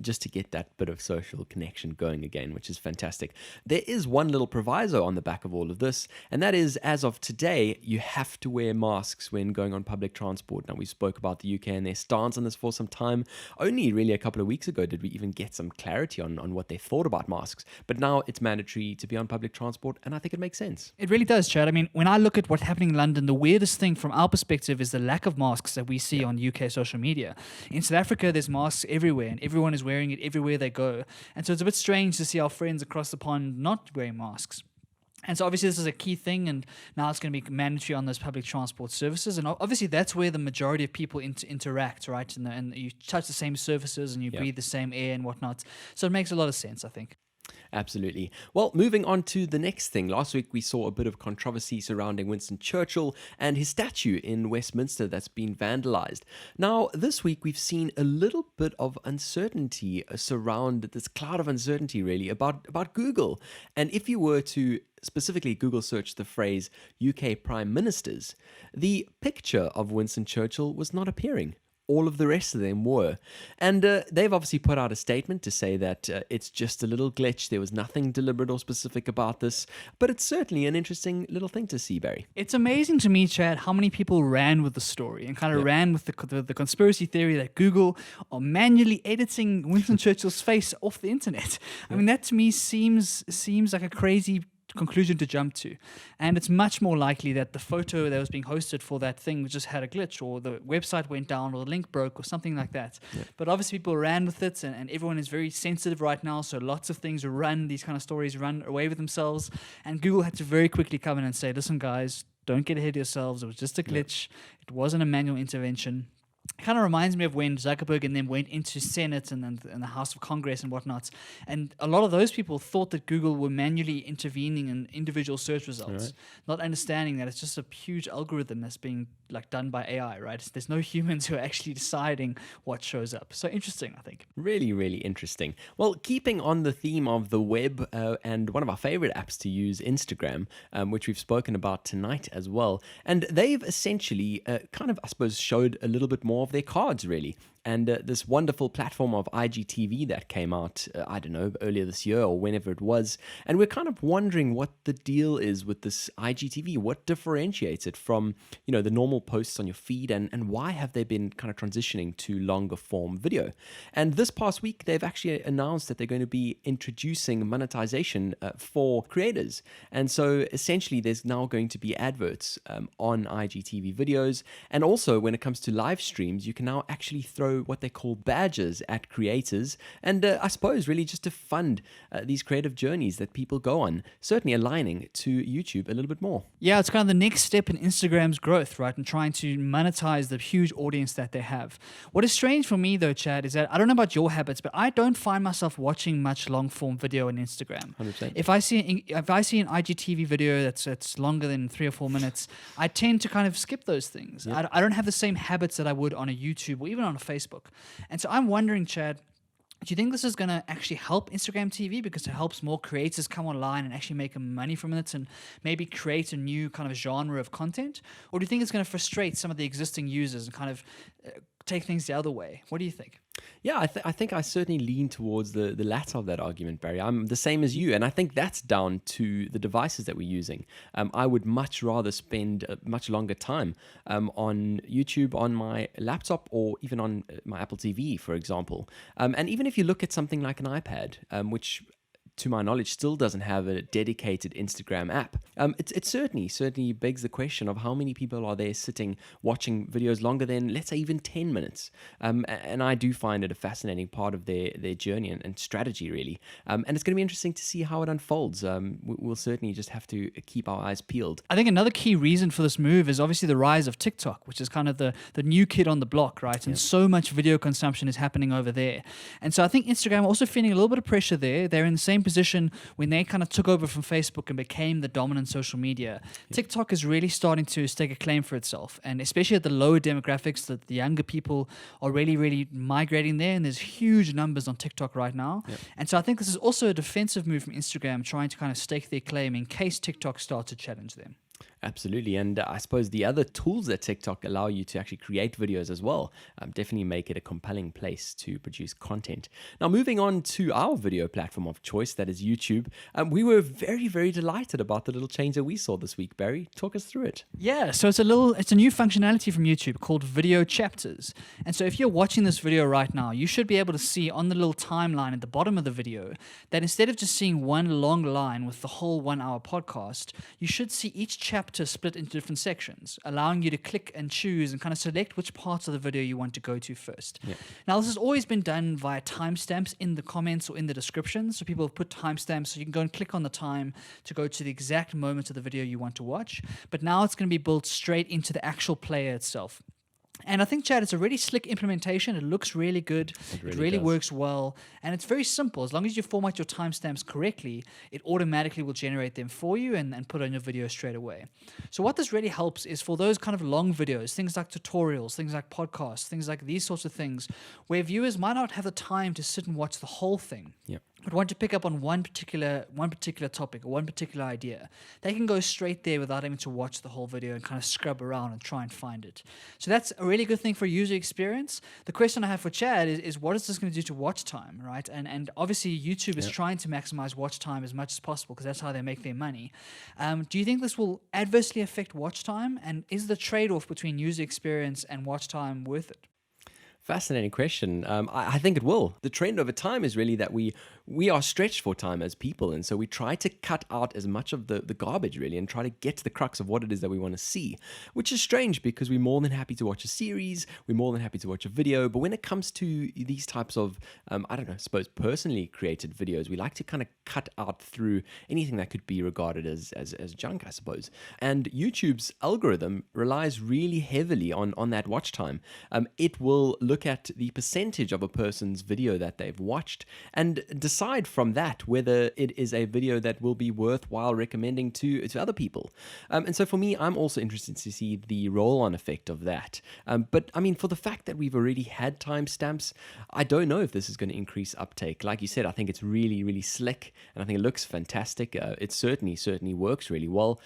just to get that bit of social connection going again, which is fantastic. There is one little proviso on the back of all of this, and that is, as of today, you have to wear masks masks when going on public transport. Now, we spoke about the UK and their stance on this for some time. Only really a couple of weeks ago did we even get some clarity on what they thought about masks. But now it's mandatory to be on public transport, and I think it makes sense. It really does, Chad. I mean, when I look at what's happening in London, the weirdest thing from our perspective is the lack of masks that we see on UK social media. In South Africa, there's masks everywhere, and everyone is wearing it everywhere they go. And so it's a bit strange to see our friends across the pond not wearing masks. And so obviously this is a key thing, and now it's going to be mandatory on those public transport services. And obviously that's where the majority of people interact, right? And you touch the same surfaces and you breathe the same air and whatnot. So it makes a lot of sense, I think. Absolutely. Well, moving on to the next thing. Last week we saw a bit of controversy surrounding Winston Churchill and his statue in Westminster that's been vandalized. Now, this week we've seen a little bit of uncertainty surround this cloud of uncertainty, really, about Google. And if you were to specifically Google search the phrase UK Prime Ministers, the picture of Winston Churchill was not appearing. All of the rest of them were. And they've obviously put out a statement to say that it's just a little glitch. There was nothing deliberate or specific about this. But it's certainly an interesting little thing to see, Barry. It's amazing to me, Chad, how many people ran with the story and kind of ran with the conspiracy theory that Google are manually editing Winston Churchill's face off the internet. I mean, that to me seems like a crazy conclusion to jump to, and it's much more likely that the photo that was being hosted for that thing just had a glitch, or the website went down, or the link broke, or something like that. But obviously people ran with it, and everyone is very sensitive right now, so lots of things these kind of stories run away with themselves, and Google had to very quickly come in and say, listen guys, don't get ahead of yourselves, it was just a glitch, it wasn't a manual intervention. It kind of reminds me of when Zuckerberg and them went into Senate and the House of Congress and whatnot. And a lot of those people thought that Google were manually intervening in individual search results, not understanding that it's just a huge algorithm that's being done by AI, right? There's no humans who are actually deciding what shows up. So interesting, I think. Really, really interesting. Well, keeping on the theme of the web and one of our favorite apps to use, Instagram, which we've spoken about tonight as well. And they've essentially kind of, I suppose, showed a little bit more of their cards, really. And this wonderful platform of IGTV that came out, I don't know, earlier this year or whenever it was. And we're kind of wondering what the deal is with this IGTV. What differentiates it from, the normal posts on your feed, and why have they been kind of transitioning to longer form video? And this past week, they've actually announced that they're going to be introducing monetization for creators. And so essentially, there's now going to be adverts on IGTV videos. And also, when it comes to live streams, you can now actually throw what they call badges at creators, and I suppose really just to fund these creative journeys that people go on, certainly aligning to YouTube a little bit more. Yeah, it's kind of the next step in Instagram's growth, right, and trying to monetize the huge audience that they have. What is strange for me though, Chad, is that I don't know about your habits, but I don't find myself watching much long form video on Instagram. 100%. If I see an IGTV video that's longer than 3 or 4 minutes, I tend to kind of skip those things. Yep. I don't have the same habits that I would on a YouTube or even on a Facebook. And so I'm wondering, Chad, do you think this is going to actually help Instagram TV because it helps more creators come online and actually make money from it and maybe create a new kind of genre of content? Or do you think it's going to frustrate some of the existing users and kind of take things the other way? What do you think? Yeah, I think I certainly lean towards the latter of that argument, Barry. I'm the same as you, and I think that's down to the devices that we're using. I would much rather spend much longer time on YouTube on my laptop or even on my Apple TV, for example. And even if you look at something like an iPad, which to my knowledge, still doesn't have a dedicated Instagram app. It certainly begs the question of how many people are there sitting watching videos longer than, let's say, even 10 minutes. And I do find it a fascinating part of their journey and strategy, really. And it's going to be interesting to see how it unfolds. We'll certainly just have to keep our eyes peeled. I think another key reason for this move is obviously the rise of TikTok, which is kind of the new kid on the block, right? And so much video consumption is happening over there. And so I think Instagram also feeling a little bit of pressure there. They're in the same position when they kind of took over from Facebook and became the dominant social media. TikTok is really starting to stake a claim for itself, and especially at the lower demographics, that the younger people are really migrating there, and there's huge numbers on TikTok right now. And so I think this is also a defensive move from Instagram, trying to kind of stake their claim in case TikTok starts to challenge them. Absolutely. And I suppose the other tools that TikTok allow you to actually create videos as well definitely make it a compelling place to produce content. Now, moving on to our video platform of choice, that is YouTube, we were very, very delighted about the little change that we saw this week. Barry, talk us through it. Yeah, so it's a new functionality from YouTube called video chapters. And so if you're watching this video right now, you should be able to see on the little timeline at the bottom of the video that instead of just seeing one long line with the whole 1 hour podcast, you should see each chapter split into different sections, allowing you to click and choose and kind of select which parts of the video you want to go to first. Yeah. Now, this has always been done via timestamps in the comments or in the description. So people have put timestamps so you can go and click on the time to go to the exact moment of the video you want to watch. But now it's going to be built straight into the actual player itself. And I think, Chad, it's a really slick implementation. It looks really good. It really works well. And it's very simple. As long as you format your timestamps correctly, it automatically will generate them for you and put on your video straight away. So what this really helps is for those kind of long videos, things like tutorials, things like podcasts, things like these sorts of things, where viewers might not have the time to sit and watch the whole thing. Yep. But want to pick up on one particular topic or one particular idea, they can go straight there without having to watch the whole video and kind of scrub around and try and find it. So that's a really good thing for user experience. The question I have for Chad is what is this going to do to watch time, right? And obviously YouTube is trying to maximize watch time as much as possible because that's how they make their money. Do you think this will adversely affect watch time? And is the trade-off between user experience and watch time worth it? Fascinating question. I think it will. The trend over time is really that we are stretched for time as people, and so we try to cut out as much of the garbage really and try to get to the crux of what it is that we want to see, which is strange because we're more than happy to watch a series, we're more than happy to watch a video, but when it comes to these types of, I suppose personally created videos, we like to kind of cut out through anything that could be regarded as junk, I suppose. And YouTube's algorithm relies really heavily on that watch time. It will look at the percentage of a person's video that they've watched and decide from that whether it is a video that will be worthwhile recommending to other people. And so for me, I'm also interested to see the roll-on effect of that. But I mean, for the fact that we've already had timestamps, I don't know if this is going to increase uptake. Like you said, I think it's really, really slick and I think it looks fantastic. It certainly works really well.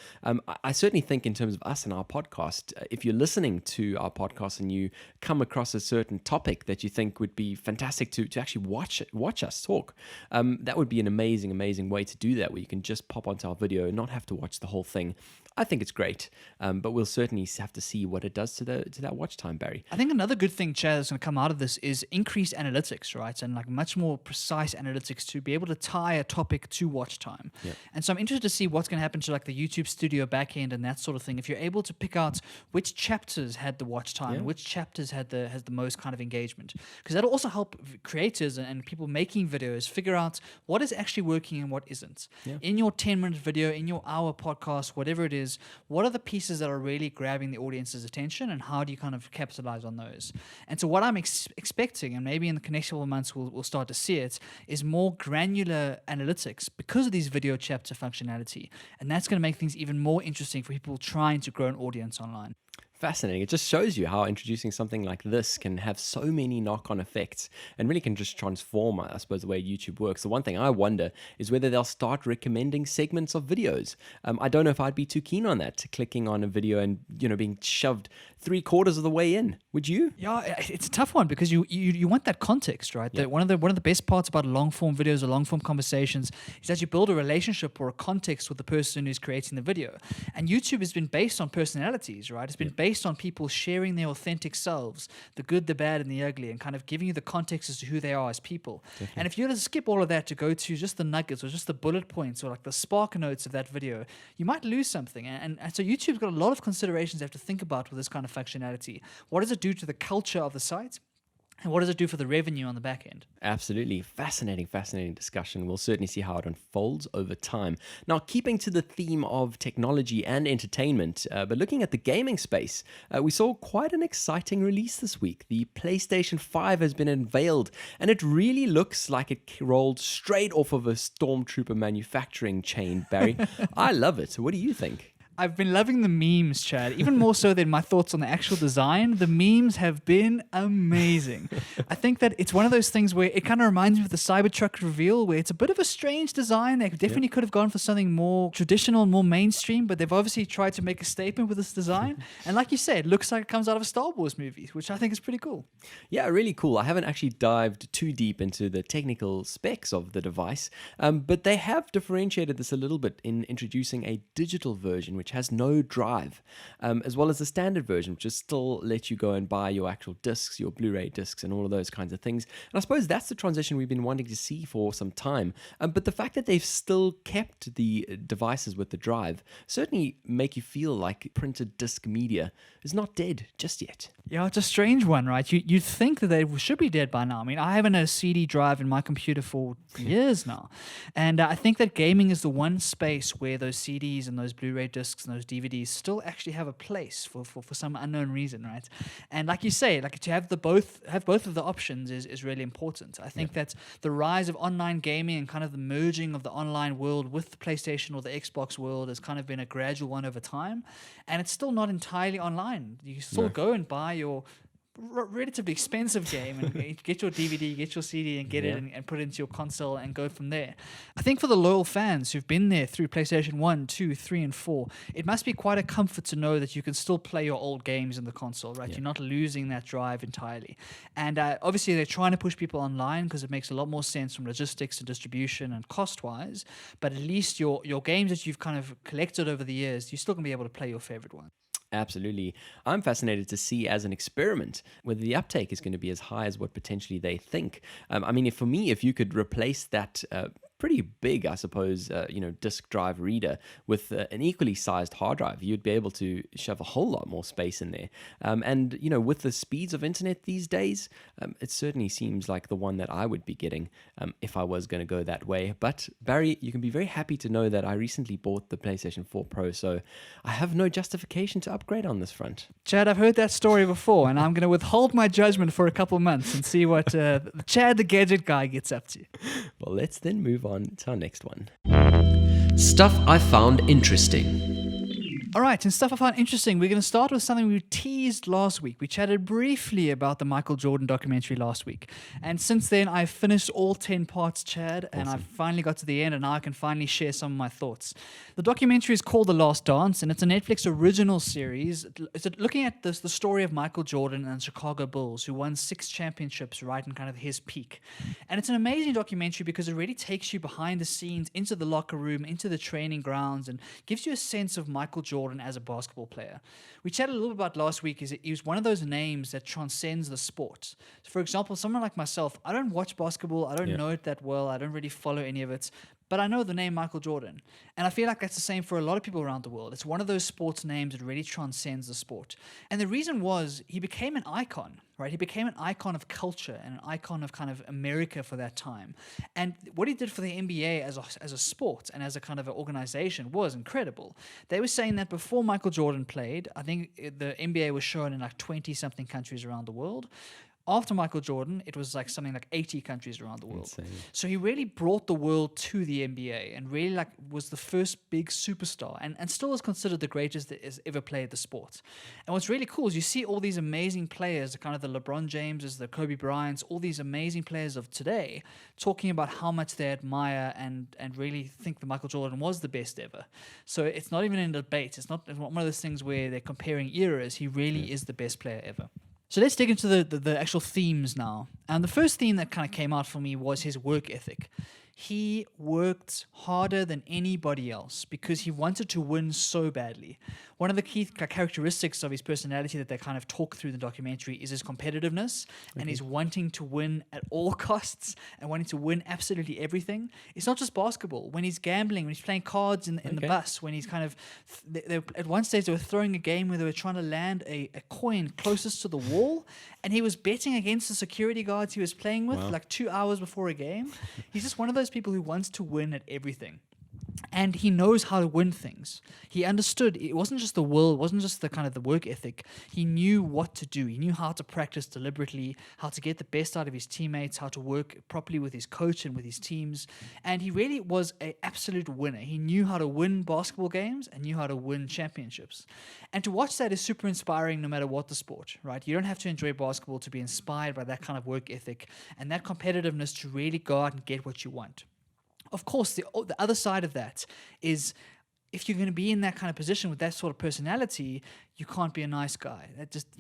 I certainly think in terms of us and our podcast, if you're listening to our podcast and you come across a certain topic that you think would be fantastic to actually watch us talk, that would be an amazing way to do that, where you can just pop onto our video and not have to watch the whole thing. I think it's great, but we'll certainly have to see what it does to that watch time, Barry. I think another good thing, Chad, that's going to come out of this is increased analytics, right? And like much more precise analytics to be able to tie a topic to watch time. Yep. And so I'm interested to see what's going to happen to like the YouTube Studio backend and that sort of thing. If you're able to pick out which chapters had the watch time, which chapters had the most kind of engagement, because that'll also help creators and people making videos figure out what is actually working and what isn't. Yeah. In your 10-minute video, in your hour podcast, whatever it is, what are the pieces that are really grabbing the audience's attention and how do you kind of capitalize on those? And so what I'm expecting, and maybe in the next couple of months we'll start to see it, is more granular analytics because of these video chapter functionality. And that's going to make things even more interesting for people trying to grow an audience online. Fascinating. It just shows you how introducing something like this can have so many knock-on effects and really can just transform, I suppose, the way YouTube works. The one thing I wonder is whether they'll start recommending segments of videos. I don't know if I'd be too keen on that, clicking on a video and, being shoved 3/4 of the way in. Would you? Yeah, it's a tough one because you want that context, right? Yeah. That one of the best parts about long-form videos or long-form conversations is that you build a relationship or a context with the person who's creating the video. And YouTube has been based on personalities, right? It's been based on people sharing their authentic selves, the good, the bad, and the ugly, and kind of giving you the context as to who they are as people. Definitely. And if you were to skip all of that to go to just the nuggets or just the bullet points or like the spark notes of that video, you might lose something. And so YouTube's got a lot of considerations they have to think about with this kind of functionality. What does it do to the culture of the site? And what does it do for the revenue on the back end? Absolutely. Fascinating discussion. We'll certainly see how it unfolds over time. Now, keeping to the theme of technology and entertainment, but looking at the gaming space, we saw quite an exciting release this week. The PlayStation 5 has been unveiled, and it really looks like it rolled straight off of a Stormtrooper manufacturing chain, Barry. I love it. What do you think? I've been loving the memes, Chad, even more so than my thoughts on the actual design. The memes have been amazing. I think that it's one of those things where it kind of reminds me of the Cybertruck reveal, where it's a bit of a strange design. They definitely could have gone for something more traditional and more mainstream, but they've obviously tried to make a statement with this design. And like you said, it looks like it comes out of a Star Wars movie, which I think is pretty cool. Yeah, really cool. I haven't actually dived too deep into the technical specs of the device, but they have differentiated this a little bit in introducing a digital version which has no drive, as well as the standard version, which just still lets you go and buy your actual discs, your Blu-ray discs, and all of those kinds of things. And I suppose that's the transition we've been wanting to see for some time. But the fact that they've still kept the devices with the drive certainly make you feel like printed disc media is not dead just yet. Yeah, it's a strange one, right? You'd think that they should be dead by now. I mean, I haven't had a CD drive in my computer for years now. And I think that gaming is the one space where those CDs and those Blu-ray discs and those DVDs still actually have a place for some unknown reason, right? And like you say, like to have both of the options is really important. I think that the rise of online gaming and kind of the merging of the online world with the PlayStation or the Xbox world has kind of been a gradual one over time. And it's still not entirely online. You still go and buy your relatively expensive game and get your DVD, get your CD and get it and put it into your console and go from there. I think for the loyal fans who've been there through PlayStation 1, 2, 3 and 4, it must be quite a comfort to know that you can still play your old games in the console, right? You're not losing that drive entirely. And obviously they're trying to push people online because it makes a lot more sense from logistics and distribution and cost-wise, but at least your games that you've kind of collected over the years, you're still going to be able to play your favorite one. Absolutely. I'm fascinated to see as an experiment whether the uptake is going to be as high as what potentially they think. I mean, for me, if you could replace that pretty big, I suppose, disk drive reader with an equally sized hard drive, you'd be able to shove a whole lot more space in there. And with the speeds of internet these days, it certainly seems like the one that I would be getting if I was going to go that way. But Barry, you can be very happy to know that I recently bought the PlayStation 4 Pro, so I have no justification to upgrade on this front. Chad, I've heard that story before, and I'm going to withhold my judgment for a couple months and see what Chad the Gadget Guy gets up to. Well, let's then move on to our next one. Stuff I found interesting. All right, and stuff I found interesting. We're going to start with something we teased last week. We chatted briefly about the Michael Jordan documentary last week. And since then, I've finished all 10 parts, Chad, and I've finally got to the end, and now I can finally share some of my thoughts. The documentary is called The Last Dance, and it's a Netflix original series. It's looking at the story of Michael Jordan and the Chicago Bulls, who won 6 championships right in kind of his peak. And it's an amazing documentary because it really takes you behind the scenes, into the locker room, into the training grounds, and gives you a sense of Michael Jordan as a basketball player. We chatted a little bit about last week, is that he was one of those names that transcends the sport. So for example, someone like myself, I don't watch basketball, I don't know it that well, I don't really follow any of it, but I know the name Michael Jordan. And I feel like that's the same for a lot of people around the world. It's one of those sports names that really transcends the sport. And the reason was he became an icon, right? He became an icon of culture and an icon of kind of America for that time. And what he did for the NBA as a sport and as a kind of an organization was incredible. They were saying that before Michael Jordan played, I think the NBA was shown in like 20-something countries around the world. After Michael Jordan, it was like something like 80 countries around the world. Insane. So he really brought the world to the NBA and really like was the first big superstar and still is considered the greatest that has ever played the sport. And what's really cool is you see all these amazing players, kind of the LeBron Jameses, the Kobe Bryants, all these amazing players of today talking about how much they admire and really think that Michael Jordan was the best ever. So it's not even in a debate. It's not one of those things where they're comparing eras. He really is the best player ever. So let's dig into the actual themes now. And the first theme that kind of came out for me was his work ethic. He worked harder than anybody else because he wanted to win so badly. One of the key characteristics of his personality that they kind of talk through the documentary is his competitiveness and his wanting to win at all costs and wanting to win absolutely everything. It's not just basketball. When he's gambling, when he's playing cards in the bus, when he's kind of... at one stage, they were throwing a game where they were trying to land a coin closest to the wall, and he was betting against the security guards he was playing with like 2 hours before a game. He's just one of those people who wants to win at everything. And he knows how to win things. He understood it wasn't just the will, it wasn't just the kind of the work ethic. He knew what to do. He knew how to practice deliberately, how to get the best out of his teammates, how to work properly with his coach and with his teams. And he really was an absolute winner. He knew how to win basketball games and knew how to win championships. And to watch that is super inspiring no matter what the sport, right? You don't have to enjoy basketball to be inspired by that kind of work ethic and that competitiveness to really go out and get what you want. Of course, the other side of that is if you're going to be in that kind of position with that sort of personality, you can't be a nice guy.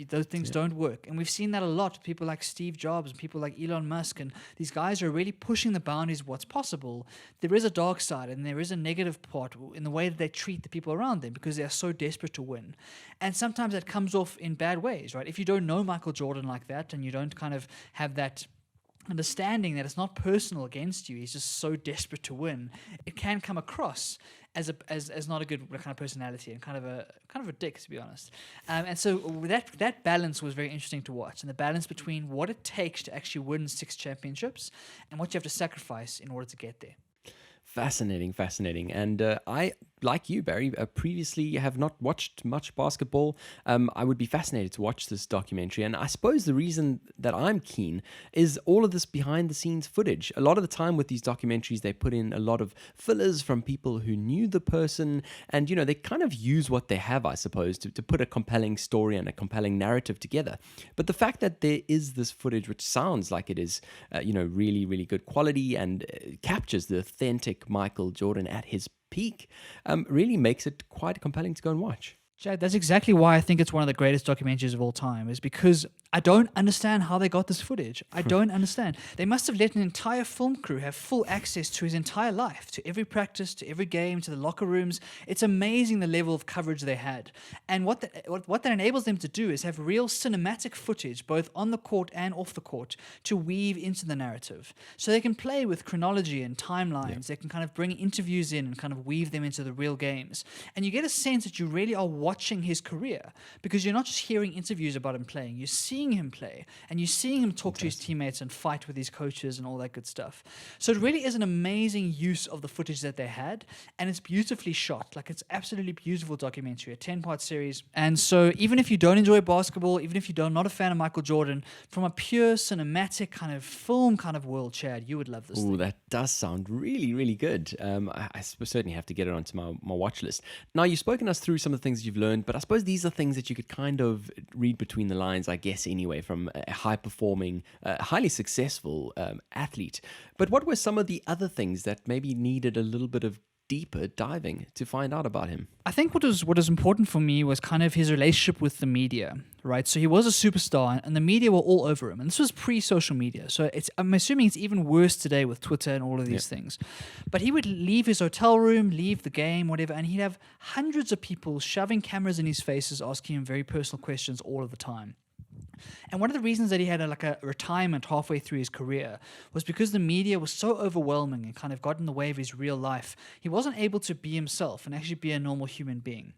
Those things don't work. And we've seen that a lot with people like Steve Jobs and people like Elon Musk. And these guys are really pushing the boundaries of what's possible. There is a dark side and there is a negative part in the way that they treat the people around them because they are so desperate to win. And sometimes that comes off in bad ways, right? If you don't know Michael Jordan like that and you don't kind of have that understanding that it's not personal against you, he's just so desperate to win, it can come across as not a good kind of personality and kind of a dick, to be honest. And so that balance was very interesting to watch, and the balance between what it takes to actually win 6 championships and what you have to sacrifice in order to get there. Fascinating. And I, like you, Barry, previously have not watched much basketball. I would be fascinated to watch this documentary. And I suppose the reason that I'm keen is all of this behind the scenes footage. A lot of the time with these documentaries, they put in a lot of fillers from people who knew the person. And, they kind of use what they have, I suppose, to put a compelling story and a compelling narrative together. But the fact that there is this footage, which sounds like it is, really, really good quality and captures the authentic Michael Jordan at his peak, really makes it quite compelling to go and watch. Chad, that's exactly why I think it's one of the greatest documentaries of all time, is because I don't understand how they got this footage. I don't understand. They must have let an entire film crew have full access to his entire life, to every practice, to every game, to the locker rooms. It's amazing the level of coverage they had. And what that enables them to do is have real cinematic footage, both on the court and off the court, to weave into the narrative. So they can play with chronology and timelines. Yeah. They can kind of bring interviews in and kind of weave them into the real games. And you get a sense that you really are watching his career, because you're not just hearing interviews about him playing, you're seeing him play and you're seeing him talk to his teammates and fight with his coaches and all that good stuff. So it really is an amazing use of the footage that they had, and it's beautifully shot. Like, it's absolutely beautiful documentary, a 10-part series. And so even if you don't enjoy basketball, even if you're not a fan of Michael Jordan, from a pure cinematic kind of film kind of world, Chad, you would love this. Oh, that does sound really, really good. I certainly have to get it onto my watch list. Now, you've spoken us through some of the things you've learned, but I suppose these are things that you could kind of read between the lines, I guess, anyway, from a high-performing, highly successful athlete. But what were some of the other things that maybe needed a little bit of deeper diving to find out about him? I think what was important for me was kind of his relationship with the media, right? So he was a superstar and the media were all over him. And this was pre-social media. So I'm assuming it's even worse today with Twitter and all of these things. But he would leave his hotel room, leave the game, whatever, and he'd have hundreds of people shoving cameras in his faces, asking him very personal questions all of the time. And one of the reasons that he had a retirement halfway through his career was because the media was so overwhelming and kind of got in the way of his real life. He wasn't able to be himself and actually be a normal human being.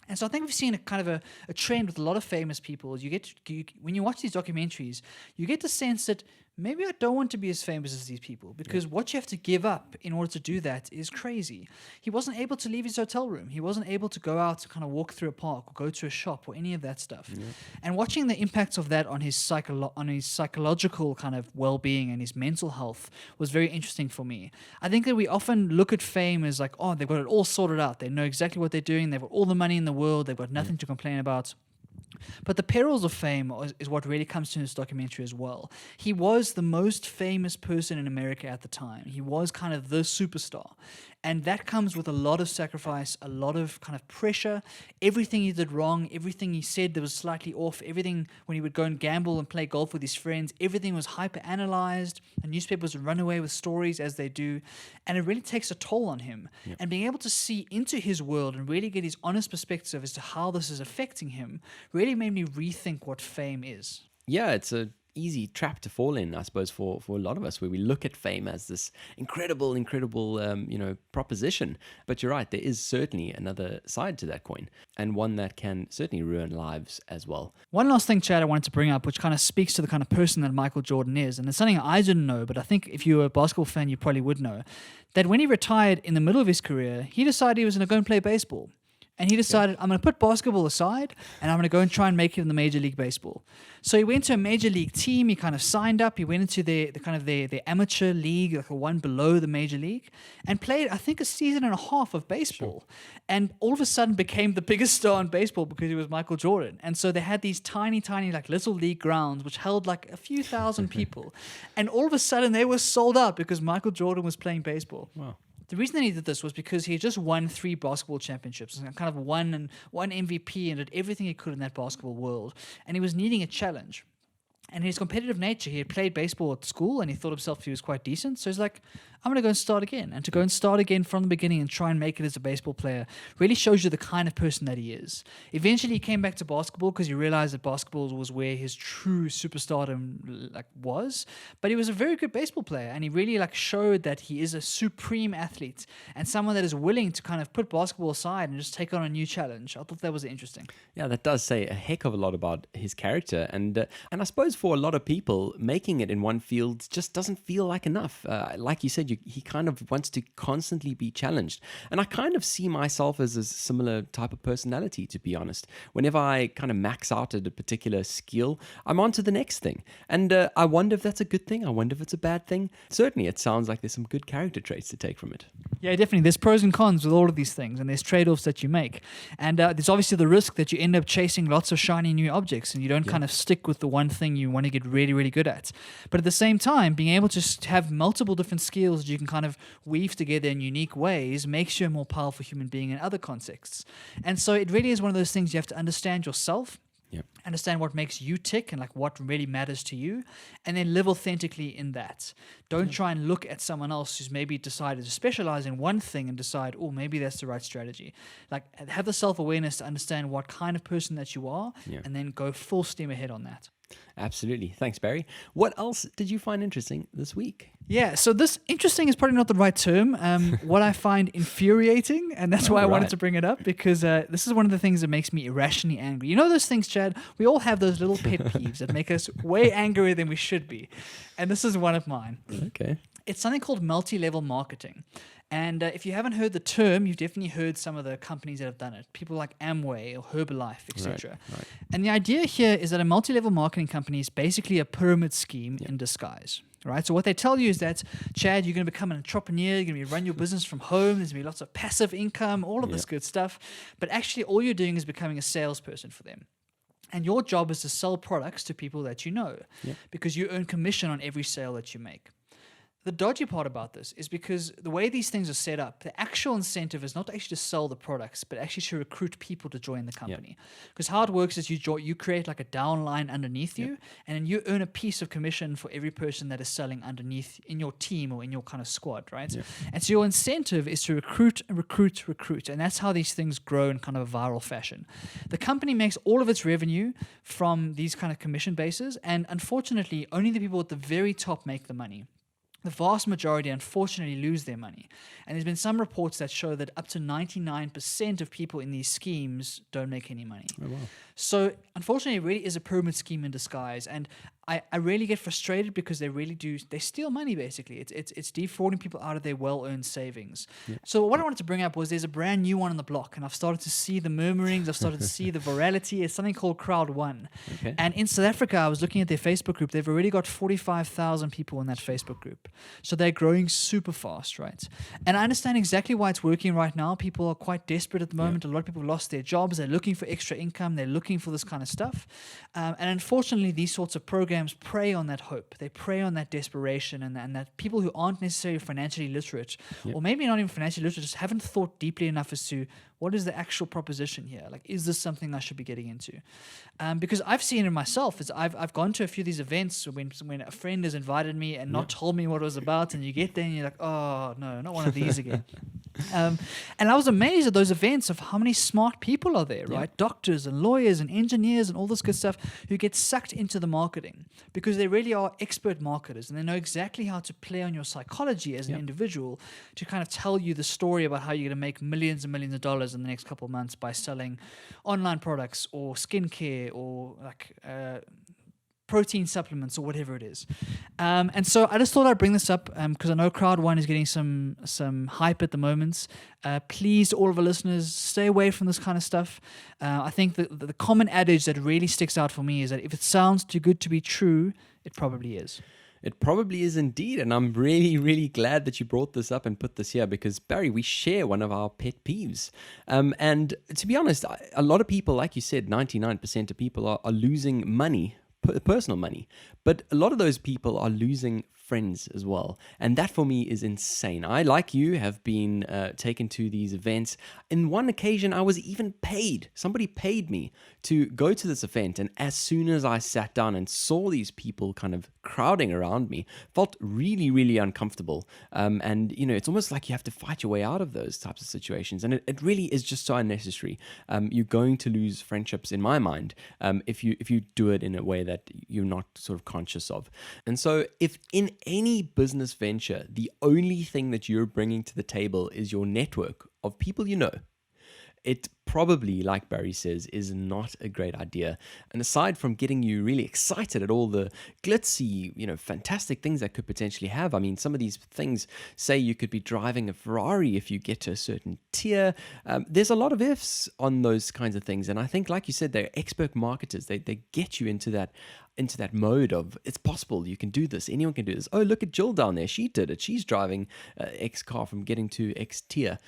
And so I think we've seen a trend with a lot of famous people. When you watch these documentaries, you get the sense that maybe I don't want to be as famous as these people, because what you have to give up in order to do that is crazy. He wasn't able to leave his hotel room. He wasn't able to go out to kind of walk through a park or go to a shop or any of that stuff. Yeah. And watching the impacts of that on his psychological kind of well-being and his mental health was very interesting for me. I think that we often look at fame as like, oh, they've got it all sorted out. They know exactly what they're doing. They've got all the money in the world. They've got nothing to complain about. But the perils of fame is what really comes to this documentary as well. He was the most famous person in America at the time. He was kind of the superstar. And that comes with a lot of sacrifice, a lot of kind of pressure. Everything he did wrong, everything he said that was slightly off, everything when he would go and gamble and play golf with his friends, everything was hyper-analyzed. The newspapers would run away with stories as they do. And it really takes a toll on him. Yep. And being able to see into his world and really get his honest perspective as to how this is affecting him really made me rethink what fame is. Yeah, it's a easy trap to fall in, I suppose, for a lot of us, where we look at fame as this incredible, proposition. But you're right, there is certainly another side to that coin, and one that can certainly ruin lives as well. One last thing, Chad, I wanted to bring up, which kind of speaks to the kind of person that Michael Jordan is, and it's something I didn't know, but I think if you were a basketball fan, you probably would know, that when he retired in the middle of his career, he decided he was going to go and play baseball. And he decided, I'm going to put basketball aside and I'm going to go and try and make it in the Major League Baseball. So he went to a Major League team. He kind of signed up. He went into the amateur league, like the one below the Major League, and played, I think, a season and a half of baseball. Sure. And all of a sudden became the biggest star in baseball because he was Michael Jordan. And so they had these tiny, like little league grounds which held like a few thousand people. And all of a sudden they were sold out because Michael Jordan was playing baseball. Wow. The reason that he did this was because he had just won 3 basketball championships, and kind of won MVP and did everything he could in that basketball world. And he was needing a challenge. And his competitive nature, he had played baseball at school and he thought himself he was quite decent. So he's like, I'm going to go and start again. And to go and start again from the beginning and try and make it as a baseball player really shows you the kind of person that he is. Eventually he came back to basketball because he realized that basketball was where his true superstardom was. But he was a very good baseball player, and he really showed that he is a supreme athlete and someone that is willing to kind of put basketball aside and just take on a new challenge. I thought that was interesting. Yeah, that does say a heck of a lot about his character. And I suppose for a lot of people, making it in one field just doesn't feel like enough. Like you said, he kind of wants to constantly be challenged. And I kind of see myself as a similar type of personality, to be honest. Whenever I kind of max out at a particular skill, I'm on to the next thing. And I wonder if that's a good thing. I wonder if it's a bad thing. Certainly, it sounds like there's some good character traits to take from it. Yeah, definitely. There's pros and cons with all of these things, and there's trade-offs that you make. And there's obviously the risk that you end up chasing lots of shiny new objects, and you don't kind of stick with the one thing you want to get really, really good at. But at the same time, being able to have multiple different skills that you can kind of weave together in unique ways makes you a more powerful human being in other contexts. And so it really is one of those things you have to understand yourself, understand what makes you tick and what really matters to you, and then live authentically in that. Don't try and look at someone else who's maybe decided to specialize in one thing and decide, oh, maybe that's the right strategy. Have the self-awareness to understand what kind of person that you are, and then go full steam ahead on that. Absolutely. Thanks, Barry. What else did you find interesting this week? Yeah, so this interesting is probably not the right term. What I find infuriating, and that's why I wanted to bring it up, because this is one of the things that makes me irrationally angry. You know those things, Chad? We all have those little pet peeves that make us way angrier than we should be. And this is one of mine. Okay. It's something called multi-level marketing. And if you haven't heard the term, you've definitely heard some of the companies that have done it. People like Amway or Herbalife, etc. Right. And the idea here is that a multi-level marketing company is basically a pyramid scheme in disguise. Right? So what they tell you is that, Chad, you're going to become an entrepreneur, you're going to run your business from home, there's going to be lots of passive income, all of this good stuff. But actually all you're doing is becoming a salesperson for them. And your job is to sell products to people that you know, because you earn commission on every sale that you make. The dodgy part about this is because the way these things are set up, the actual incentive is not actually to sell the products, but actually to recruit people to join the company. Because how it works is you create like a downline underneath you, and then you earn a piece of commission for every person that is selling underneath in your team or in your kind of squad, right? And so your incentive is to recruit, and that's how these things grow in kind of a viral fashion. The company makes all of its revenue from these kind of commission bases, and unfortunately, only the people at the very top make the money. The vast majority, unfortunately, lose their money. And there's been some reports that show that up to 99% of people in these schemes don't make any money. Oh, wow. So, unfortunately, it really is a pyramid scheme in disguise. And I really get frustrated because they really do, they steal money, basically. It's defrauding people out of their well-earned savings. So what I wanted to bring up was there's a brand new one on the block, and I've started to see the murmurings, I've started to see the virality. It's something called Crowd One. And in South Africa, I was looking at their Facebook group. They've already got 45,000 people in that Facebook group. So they're growing super fast, right? And I understand exactly why it's working right now. People are quite desperate at the moment. A lot of people have lost their jobs. They're looking for extra income. They're looking for this kind of stuff. And unfortunately, these sorts of programs prey on that hope. They prey on that desperation, and that people who aren't necessarily financially literate, or maybe not even financially literate, just haven't thought deeply enough as to what is the actual proposition here? Like, is this something I should be getting into? Because I've seen it myself. I've gone to a few of these events when a friend has invited me and not told me what it was about, and you get there and you're like, oh no, not one of these again. And I was amazed at those events of how many smart people are there, right? Doctors and lawyers and engineers and all this good stuff who get sucked into the marketing because they really are expert marketers and they know exactly how to play on your psychology as an individual to kind of tell you the story about how you're going to make millions and millions of dollars in the next couple of months by selling online products or skincare or like protein supplements or whatever it is. And so I just thought I'd bring this up because I know Crowd One is getting some hype at the moment. Please, all of our listeners, stay away from this kind of stuff. I think the common adage that really sticks out for me is that if it sounds too good to be true, it probably is. It probably is indeed, and I'm really, really glad that you brought this up and put this here because, Barry, we share one of our pet peeves. And to be honest, a lot of people, like you said, 99% of people are losing money, personal money, but a lot of those people are losing friends as well, and that for me is insane. I, like you, have been taken to these events. In one occasion, I was even paid. Somebody paid me to go to this event, and as soon as I sat down and saw these people kind of crowding around me, felt really, really uncomfortable. And you know, it's almost like you have to fight your way out of those types of situations, and it really is just so unnecessary. You're going to lose friendships, in my mind, if you do it in a way that you're not sort of conscious of. And so, if in any business venture, the only thing that you're bringing to the table is your network of people you know, it probably, like Barry says, is not a great idea. And aside from getting you really excited at all the glitzy, you know, fantastic things that could potentially have, I mean, some of these things say you could be driving a Ferrari if you get to a certain tier. There's a lot of ifs on those kinds of things. And I think, like you said, they're expert marketers. They get you into that mode of it's possible, you can do this, anyone can do this. Oh, look at Jill down there, she did it, she's driving X car from getting to X tier.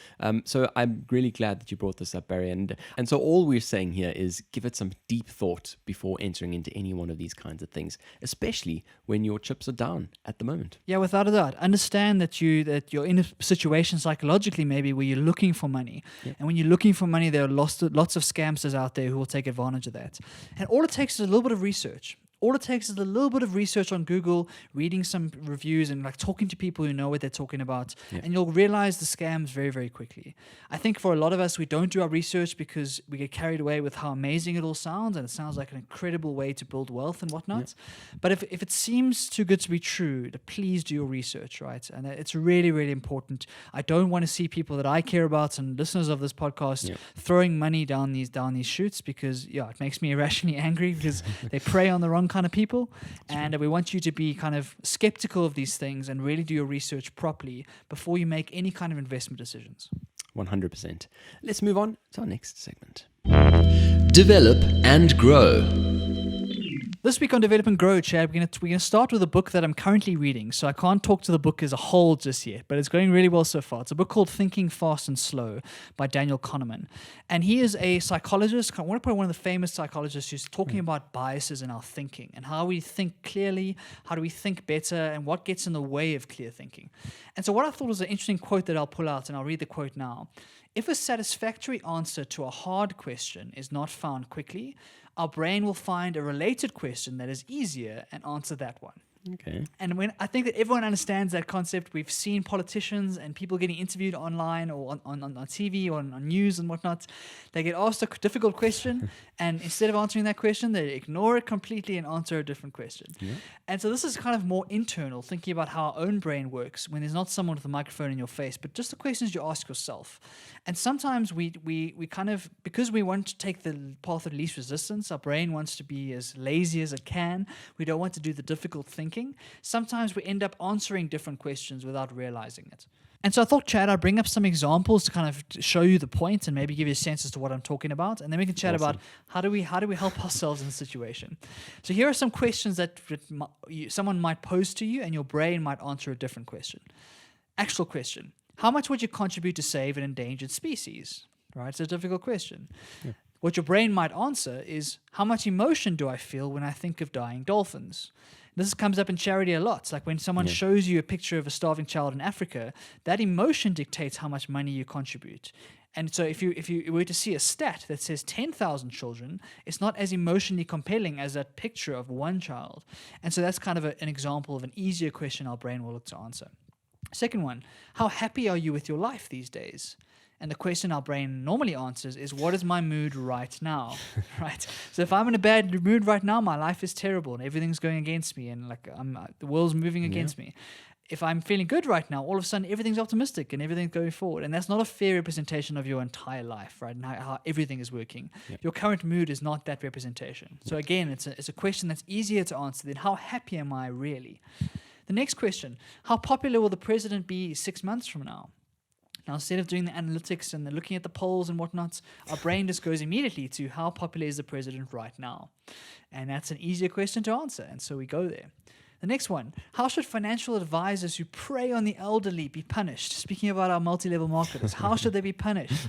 So I'm really glad that you brought this up, Barry, and so all we're saying here is give it some deep thought before entering into any one of these kinds of things, especially when your chips are down at the moment. Yeah, without a doubt. Understand that you're in a situation psychologically maybe where you're looking for money. And when you're looking for money, there are lots of scamsters out there who will take advantage of that. And all it takes is a little bit of research. All it takes is a little bit of research on Google, reading some reviews and like talking to people who know what they're talking about, and you'll realize the scams very, very quickly. I think for a lot of us, we don't do our research because we get carried away with how amazing it all sounds, and it sounds like an incredible way to build wealth and whatnot. But if it seems too good to be true, please do your research, right? And it's really, really important. I don't want to see people that I care about and listeners of this podcast throwing money down these chutes because it makes me irrationally angry because they prey on the wrong kind of people. And we want you to be kind of skeptical of these things and really do your research properly before you make any kind of investment decisions. 100%. Let's move on to our next segment. Develop and grow. This week on Develop and Grow, Chad, we're going to start with a book that I'm currently reading. So I can't talk to the book as a whole just yet, but it's going really well so far. It's a book called Thinking Fast and Slow by Daniel Kahneman. And he is a psychologist, one of the famous psychologists who's talking about biases in our thinking and how we think clearly, how do we think better, and what gets in the way of clear thinking. And so what I thought was an interesting quote that I'll pull out, and I'll read the quote now. If a satisfactory answer to a hard question is not found quickly, our brain will find a related question that is easier and answer that one. Okay. And when I think that everyone understands that concept, we've seen politicians and people getting interviewed online or on TV or on news and whatnot. They get asked a difficult question, and instead of answering that question, they ignore it completely and answer a different question. Yeah. And so this is kind of more internal, thinking about how our own brain works when there's not someone with a microphone in your face, but just the questions you ask yourself. And sometimes we kind of, because we want to take the path of least resistance, our brain wants to be as lazy as it can. We don't want to do the difficult thinking. Sometimes we end up answering different questions without realizing it. And so I thought, Chad, I'd bring up some examples to kind of show you the point and maybe give you a sense as to what I'm talking about. And then we can chat about how do we help ourselves in the situation. So here are some questions that someone might pose to you and your brain might answer a different question. Actual question. How much would you contribute to save an endangered species? Right? It's a difficult question. Yeah. What your brain might answer is, how much emotion do I feel when I think of dying dolphins? This comes up in charity a lot. It's like when someone shows you a picture of a starving child in Africa, that emotion dictates how much money you contribute. And so if you were to see a stat that says 10,000 children, it's not as emotionally compelling as that picture of one child. And so that's kind of an example of an easier question our brain will look to answer. Second one, how happy are you with your life these days? And the question our brain normally answers is, what is my mood right now? Right? So if I'm in a bad mood right now, my life is terrible and everything's going against me and like the world's moving against me. If I'm feeling good right now, all of a sudden everything's optimistic and everything's going forward. And that's not a fair representation of your entire life, right? And how everything is working. Yep. Your current mood is not that representation. So again, it's a question that's easier to answer than how happy am I really? The next question, how popular will the president be 6 months from now? Now, instead of doing the analytics and looking at the polls and whatnot, our brain just goes immediately to how popular is the president right now? And that's an easier question to answer, and so we go there. The next one, how should financial advisors who prey on the elderly be punished? Speaking about our multi-level marketers, how should they be punished?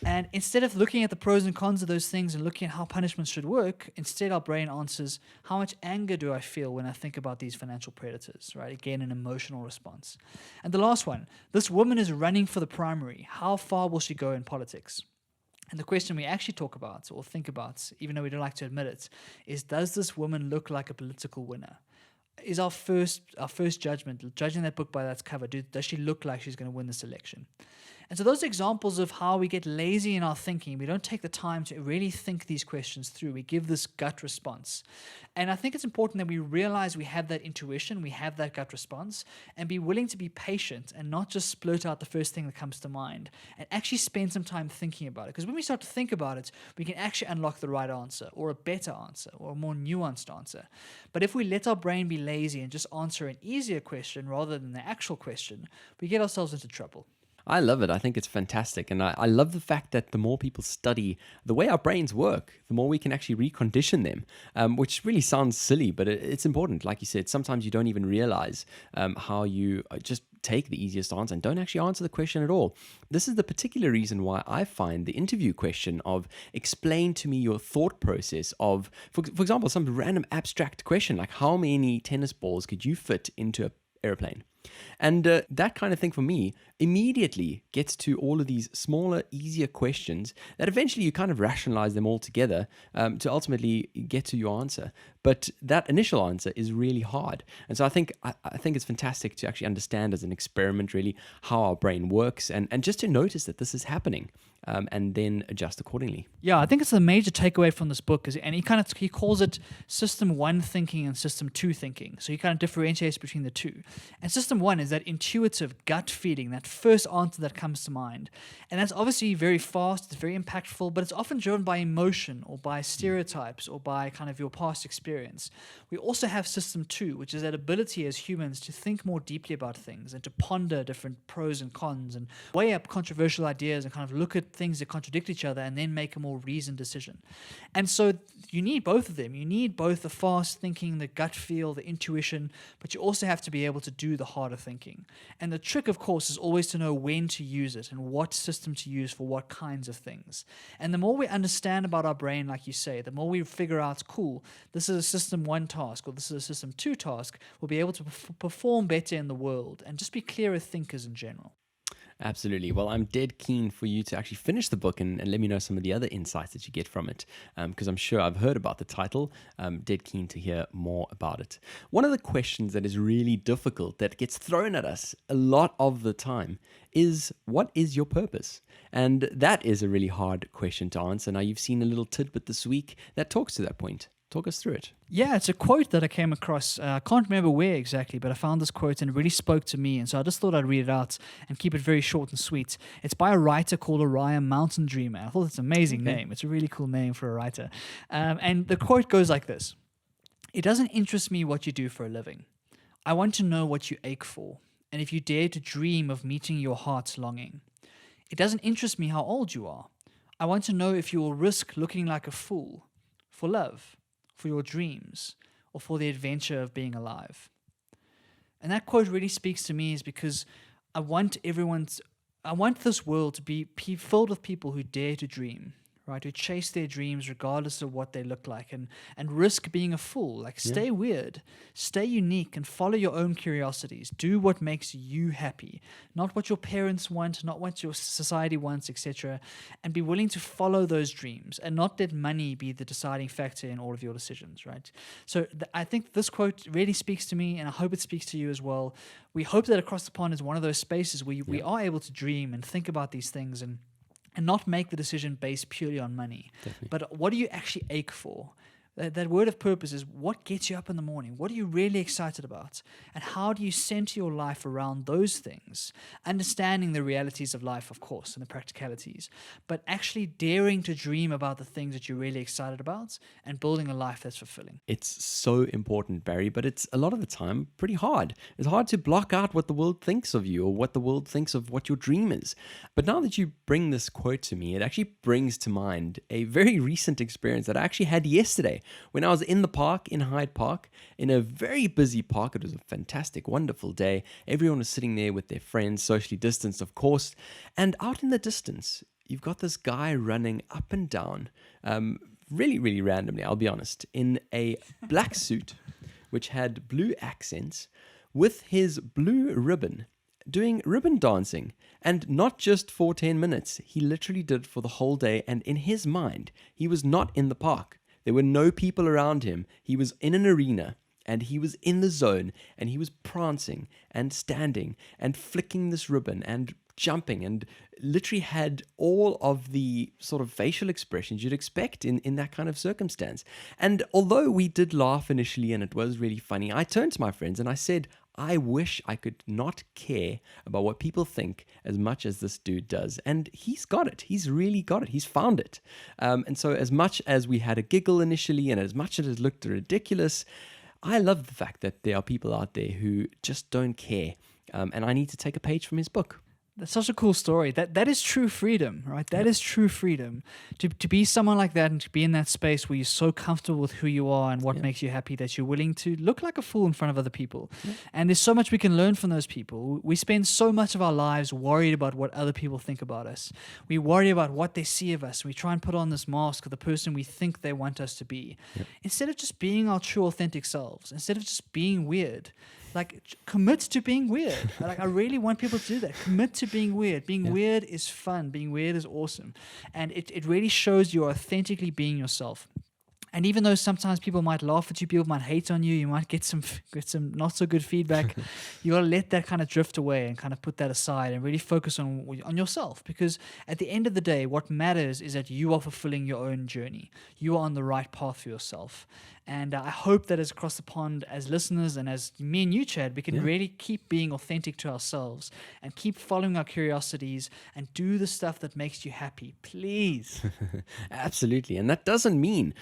And instead of looking at the pros and cons of those things and looking at how punishment should work, instead our brain answers, how much anger do I feel when I think about these financial predators, right? Again, an emotional response. And the last one, this woman is running for the primary. How far will she go in politics? And the question we actually talk about or think about, even though we don't like to admit it, is does this woman look like a political winner? Is our first judgment, judging that book by that cover, does she look like she's going to win this election? And so those are examples of how we get lazy in our thinking. We don't take the time to really think these questions through. We give this gut response. And I think it's important that we realize we have that intuition, we have that gut response, and be willing to be patient and not just splurt out the first thing that comes to mind and actually spend some time thinking about it. Because when we start to think about it, we can actually unlock the right answer or a better answer or a more nuanced answer. But if we let our brain be lazy and just answer an easier question rather than the actual question, we get ourselves into trouble. I love it. I think it's fantastic. And I love the fact that the more people study the way our brains work, the more we can actually recondition them, which really sounds silly, but it's important. Like you said, sometimes you don't even realize how you just take the easiest answer and don't actually answer the question at all. This is the particular reason why I find the interview question of explain to me your thought process of, for example, some random abstract question like how many tennis balls could you fit into an airplane? And that kind of thing for me immediately gets to all of these smaller, easier questions that eventually you kind of rationalize them all together to ultimately get to your answer. But that initial answer is really hard. And so I think it's fantastic to actually understand as an experiment really how our brain works and just to notice that this is happening and then adjust accordingly. Yeah, I think it's the major takeaway from this book, and he calls it System 1 thinking and System 2 thinking. So he kind of differentiates between the two. And System 1 is that intuitive gut feeling, that first answer that comes to mind. And that's obviously very fast, it's very impactful, but it's often driven by emotion or by stereotypes or by kind of your past experience. We also have System 2, which is that ability as humans to think more deeply about things and to ponder different pros and cons and weigh up controversial ideas and kind of look at things that contradict each other and then make a more reasoned decision. And so you need both of them. You need both the fast thinking, the gut feel, the intuition, but you also have to be able to do the harder thinking. And the trick, of course, is always to know when to use it and what system to use for what kinds of things. And the more we understand about our brain, like you say, the more we figure out, cool, this is a System 1 task or this is a System 2 task, we'll be able to perform better in the world and just be clearer thinkers in general. Absolutely. Well, I'm dead keen for you to actually finish the book and let me know some of the other insights that you get from it, because I'm sure I've heard about the title. Dead keen to hear more about it. One of the questions that is really difficult that gets thrown at us a lot of the time is, what is your purpose? And that is a really hard question to answer. Now, you've seen a little tidbit this week that talks to that point. Talk us through it. Yeah, it's a quote that I came across. I can't remember where exactly, but I found this quote and it really spoke to me. And so I just thought I'd read it out and keep it very short and sweet. It's by a writer called Orion Mountain Dreamer. I thought it's an amazing name. It's a really cool name for a writer. And the quote goes like this. It doesn't interest me what you do for a living. I want to know what you ache for, and if you dare to dream of meeting your heart's longing. It doesn't interest me how old you are. I want to know if you will risk looking like a fool for love, for your dreams, or for the adventure of being alive. And that quote really speaks to me is because I want this world to be filled with people who dare to dream, right? Who chase their dreams regardless of what they look like, and risk being a fool. Like, stay weird, stay unique, and follow your own curiosities. Do what makes you happy, not what your parents want, not what your society wants, etc. And be willing to follow those dreams, and not let money be the deciding factor in all of your decisions, right? So I think this quote really speaks to me, and I hope it speaks to you as well. We hope that Across the Pond is one of those spaces where we are able to dream and think about these things, and not make the decision based purely on money. Definitely. But what do you actually ache for? That word of purpose is what gets you up in the morning. What are you really excited about? And how do you center your life around those things? Understanding the realities of life, of course, and the practicalities, but actually daring to dream about the things that you're really excited about and building a life that's fulfilling. It's so important, Barry, but it's a lot of the time pretty hard. It's hard to block out what the world thinks of you or what the world thinks of what your dream is. But now that you bring this quote to me, it actually brings to mind a very recent experience that I actually had yesterday when I was in the park in Hyde Park, in a very busy park. It was a fantastic, wonderful day. Everyone was sitting there with their friends, socially distanced, of course. And out in the distance, you've got this guy running up and down, really, really randomly, I'll be honest, in a black suit, which had blue accents, with his blue ribbon, doing ribbon dancing. And not just for 10 minutes. He literally did for the whole day. And in his mind, he was not in the park. There were no people around him. He was in an arena, and he was in the zone, and he was prancing and standing and flicking this ribbon and jumping, and literally had all of the sort of facial expressions you'd expect in that kind of circumstance. And although we did laugh initially and it was really funny, I turned to my friends and I said, I wish I could not care about what people think as much as this dude does. And he's got it. He's really got it. He's found it. And so as much as we had a giggle initially and as much as it looked ridiculous, I love the fact that there are people out there who just don't care. And I need to take a page from his book. That's such a cool story. That is true freedom, right? That is true freedom. To be someone like that and to be in that space where you're so comfortable with who you are and what makes you happy that you're willing to look like a fool in front of other people. And there's so much we can learn from those people. We spend so much of our lives worried about what other people think about us. We worry about what they see of us. We try and put on this mask of the person we think they want us to be. Instead of just being our true authentic selves, instead of just being weird, like, commit to being weird. Like, I really want people to do that. Commit to being weird. Being weird is fun. Being weird is awesome. And it really shows you're authentically being yourself. And even though sometimes people might laugh at you, people might hate on you, you might get some not so good feedback, you got to let that kind of drift away and kind of put that aside and really focus on yourself. Because at the end of the day, what matters is that you are fulfilling your own journey. You are on the right path for yourself. And I hope that as Across the Pond, as listeners and as me and you, Chad, we can really keep being authentic to ourselves and keep following our curiosities and do the stuff that makes you happy. Please. Absolutely. And that doesn't mean,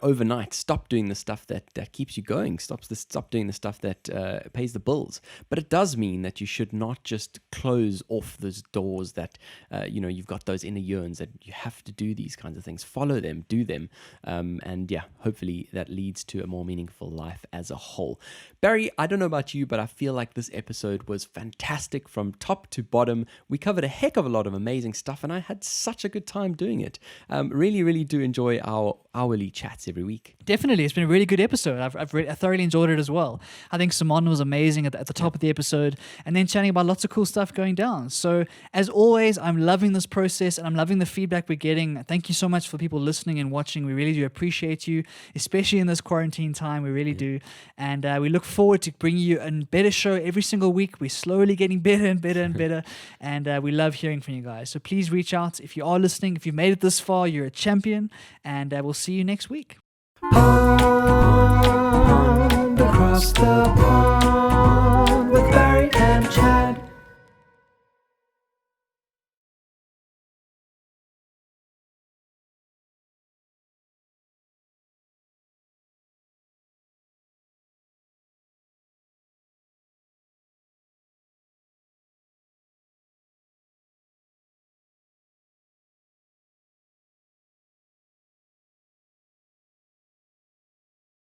overnight, stop doing the stuff that keeps you going, stop doing the stuff that pays the bills. But it does mean that you should not just close off those doors that, you've got those inner yearns that you have to do these kinds of things. Follow them, do them. Hopefully that leads to a more meaningful life as a whole. Barry, I don't know about you, but I feel like this episode was fantastic from top to bottom. We covered a heck of a lot of amazing stuff, and I had such a good time doing it. Really, really do enjoy our hourly chats every week. Definitely. It's been a really good episode. I thoroughly enjoyed it as well. I think Simone was amazing at the top of the episode, and then chatting about lots of cool stuff going down. So as always, I'm loving this process and I'm loving the feedback we're getting. Thank you so much for people listening and watching. We really do appreciate you, especially in this quarantine time. We really do. And we look forward to bringing you a better show every single week. We're slowly getting better and better and better. And we love hearing from you guys. So please reach out. If you are listening, if you've made it this far, you're a champion. And we'll see you next week. Pond, across the pond.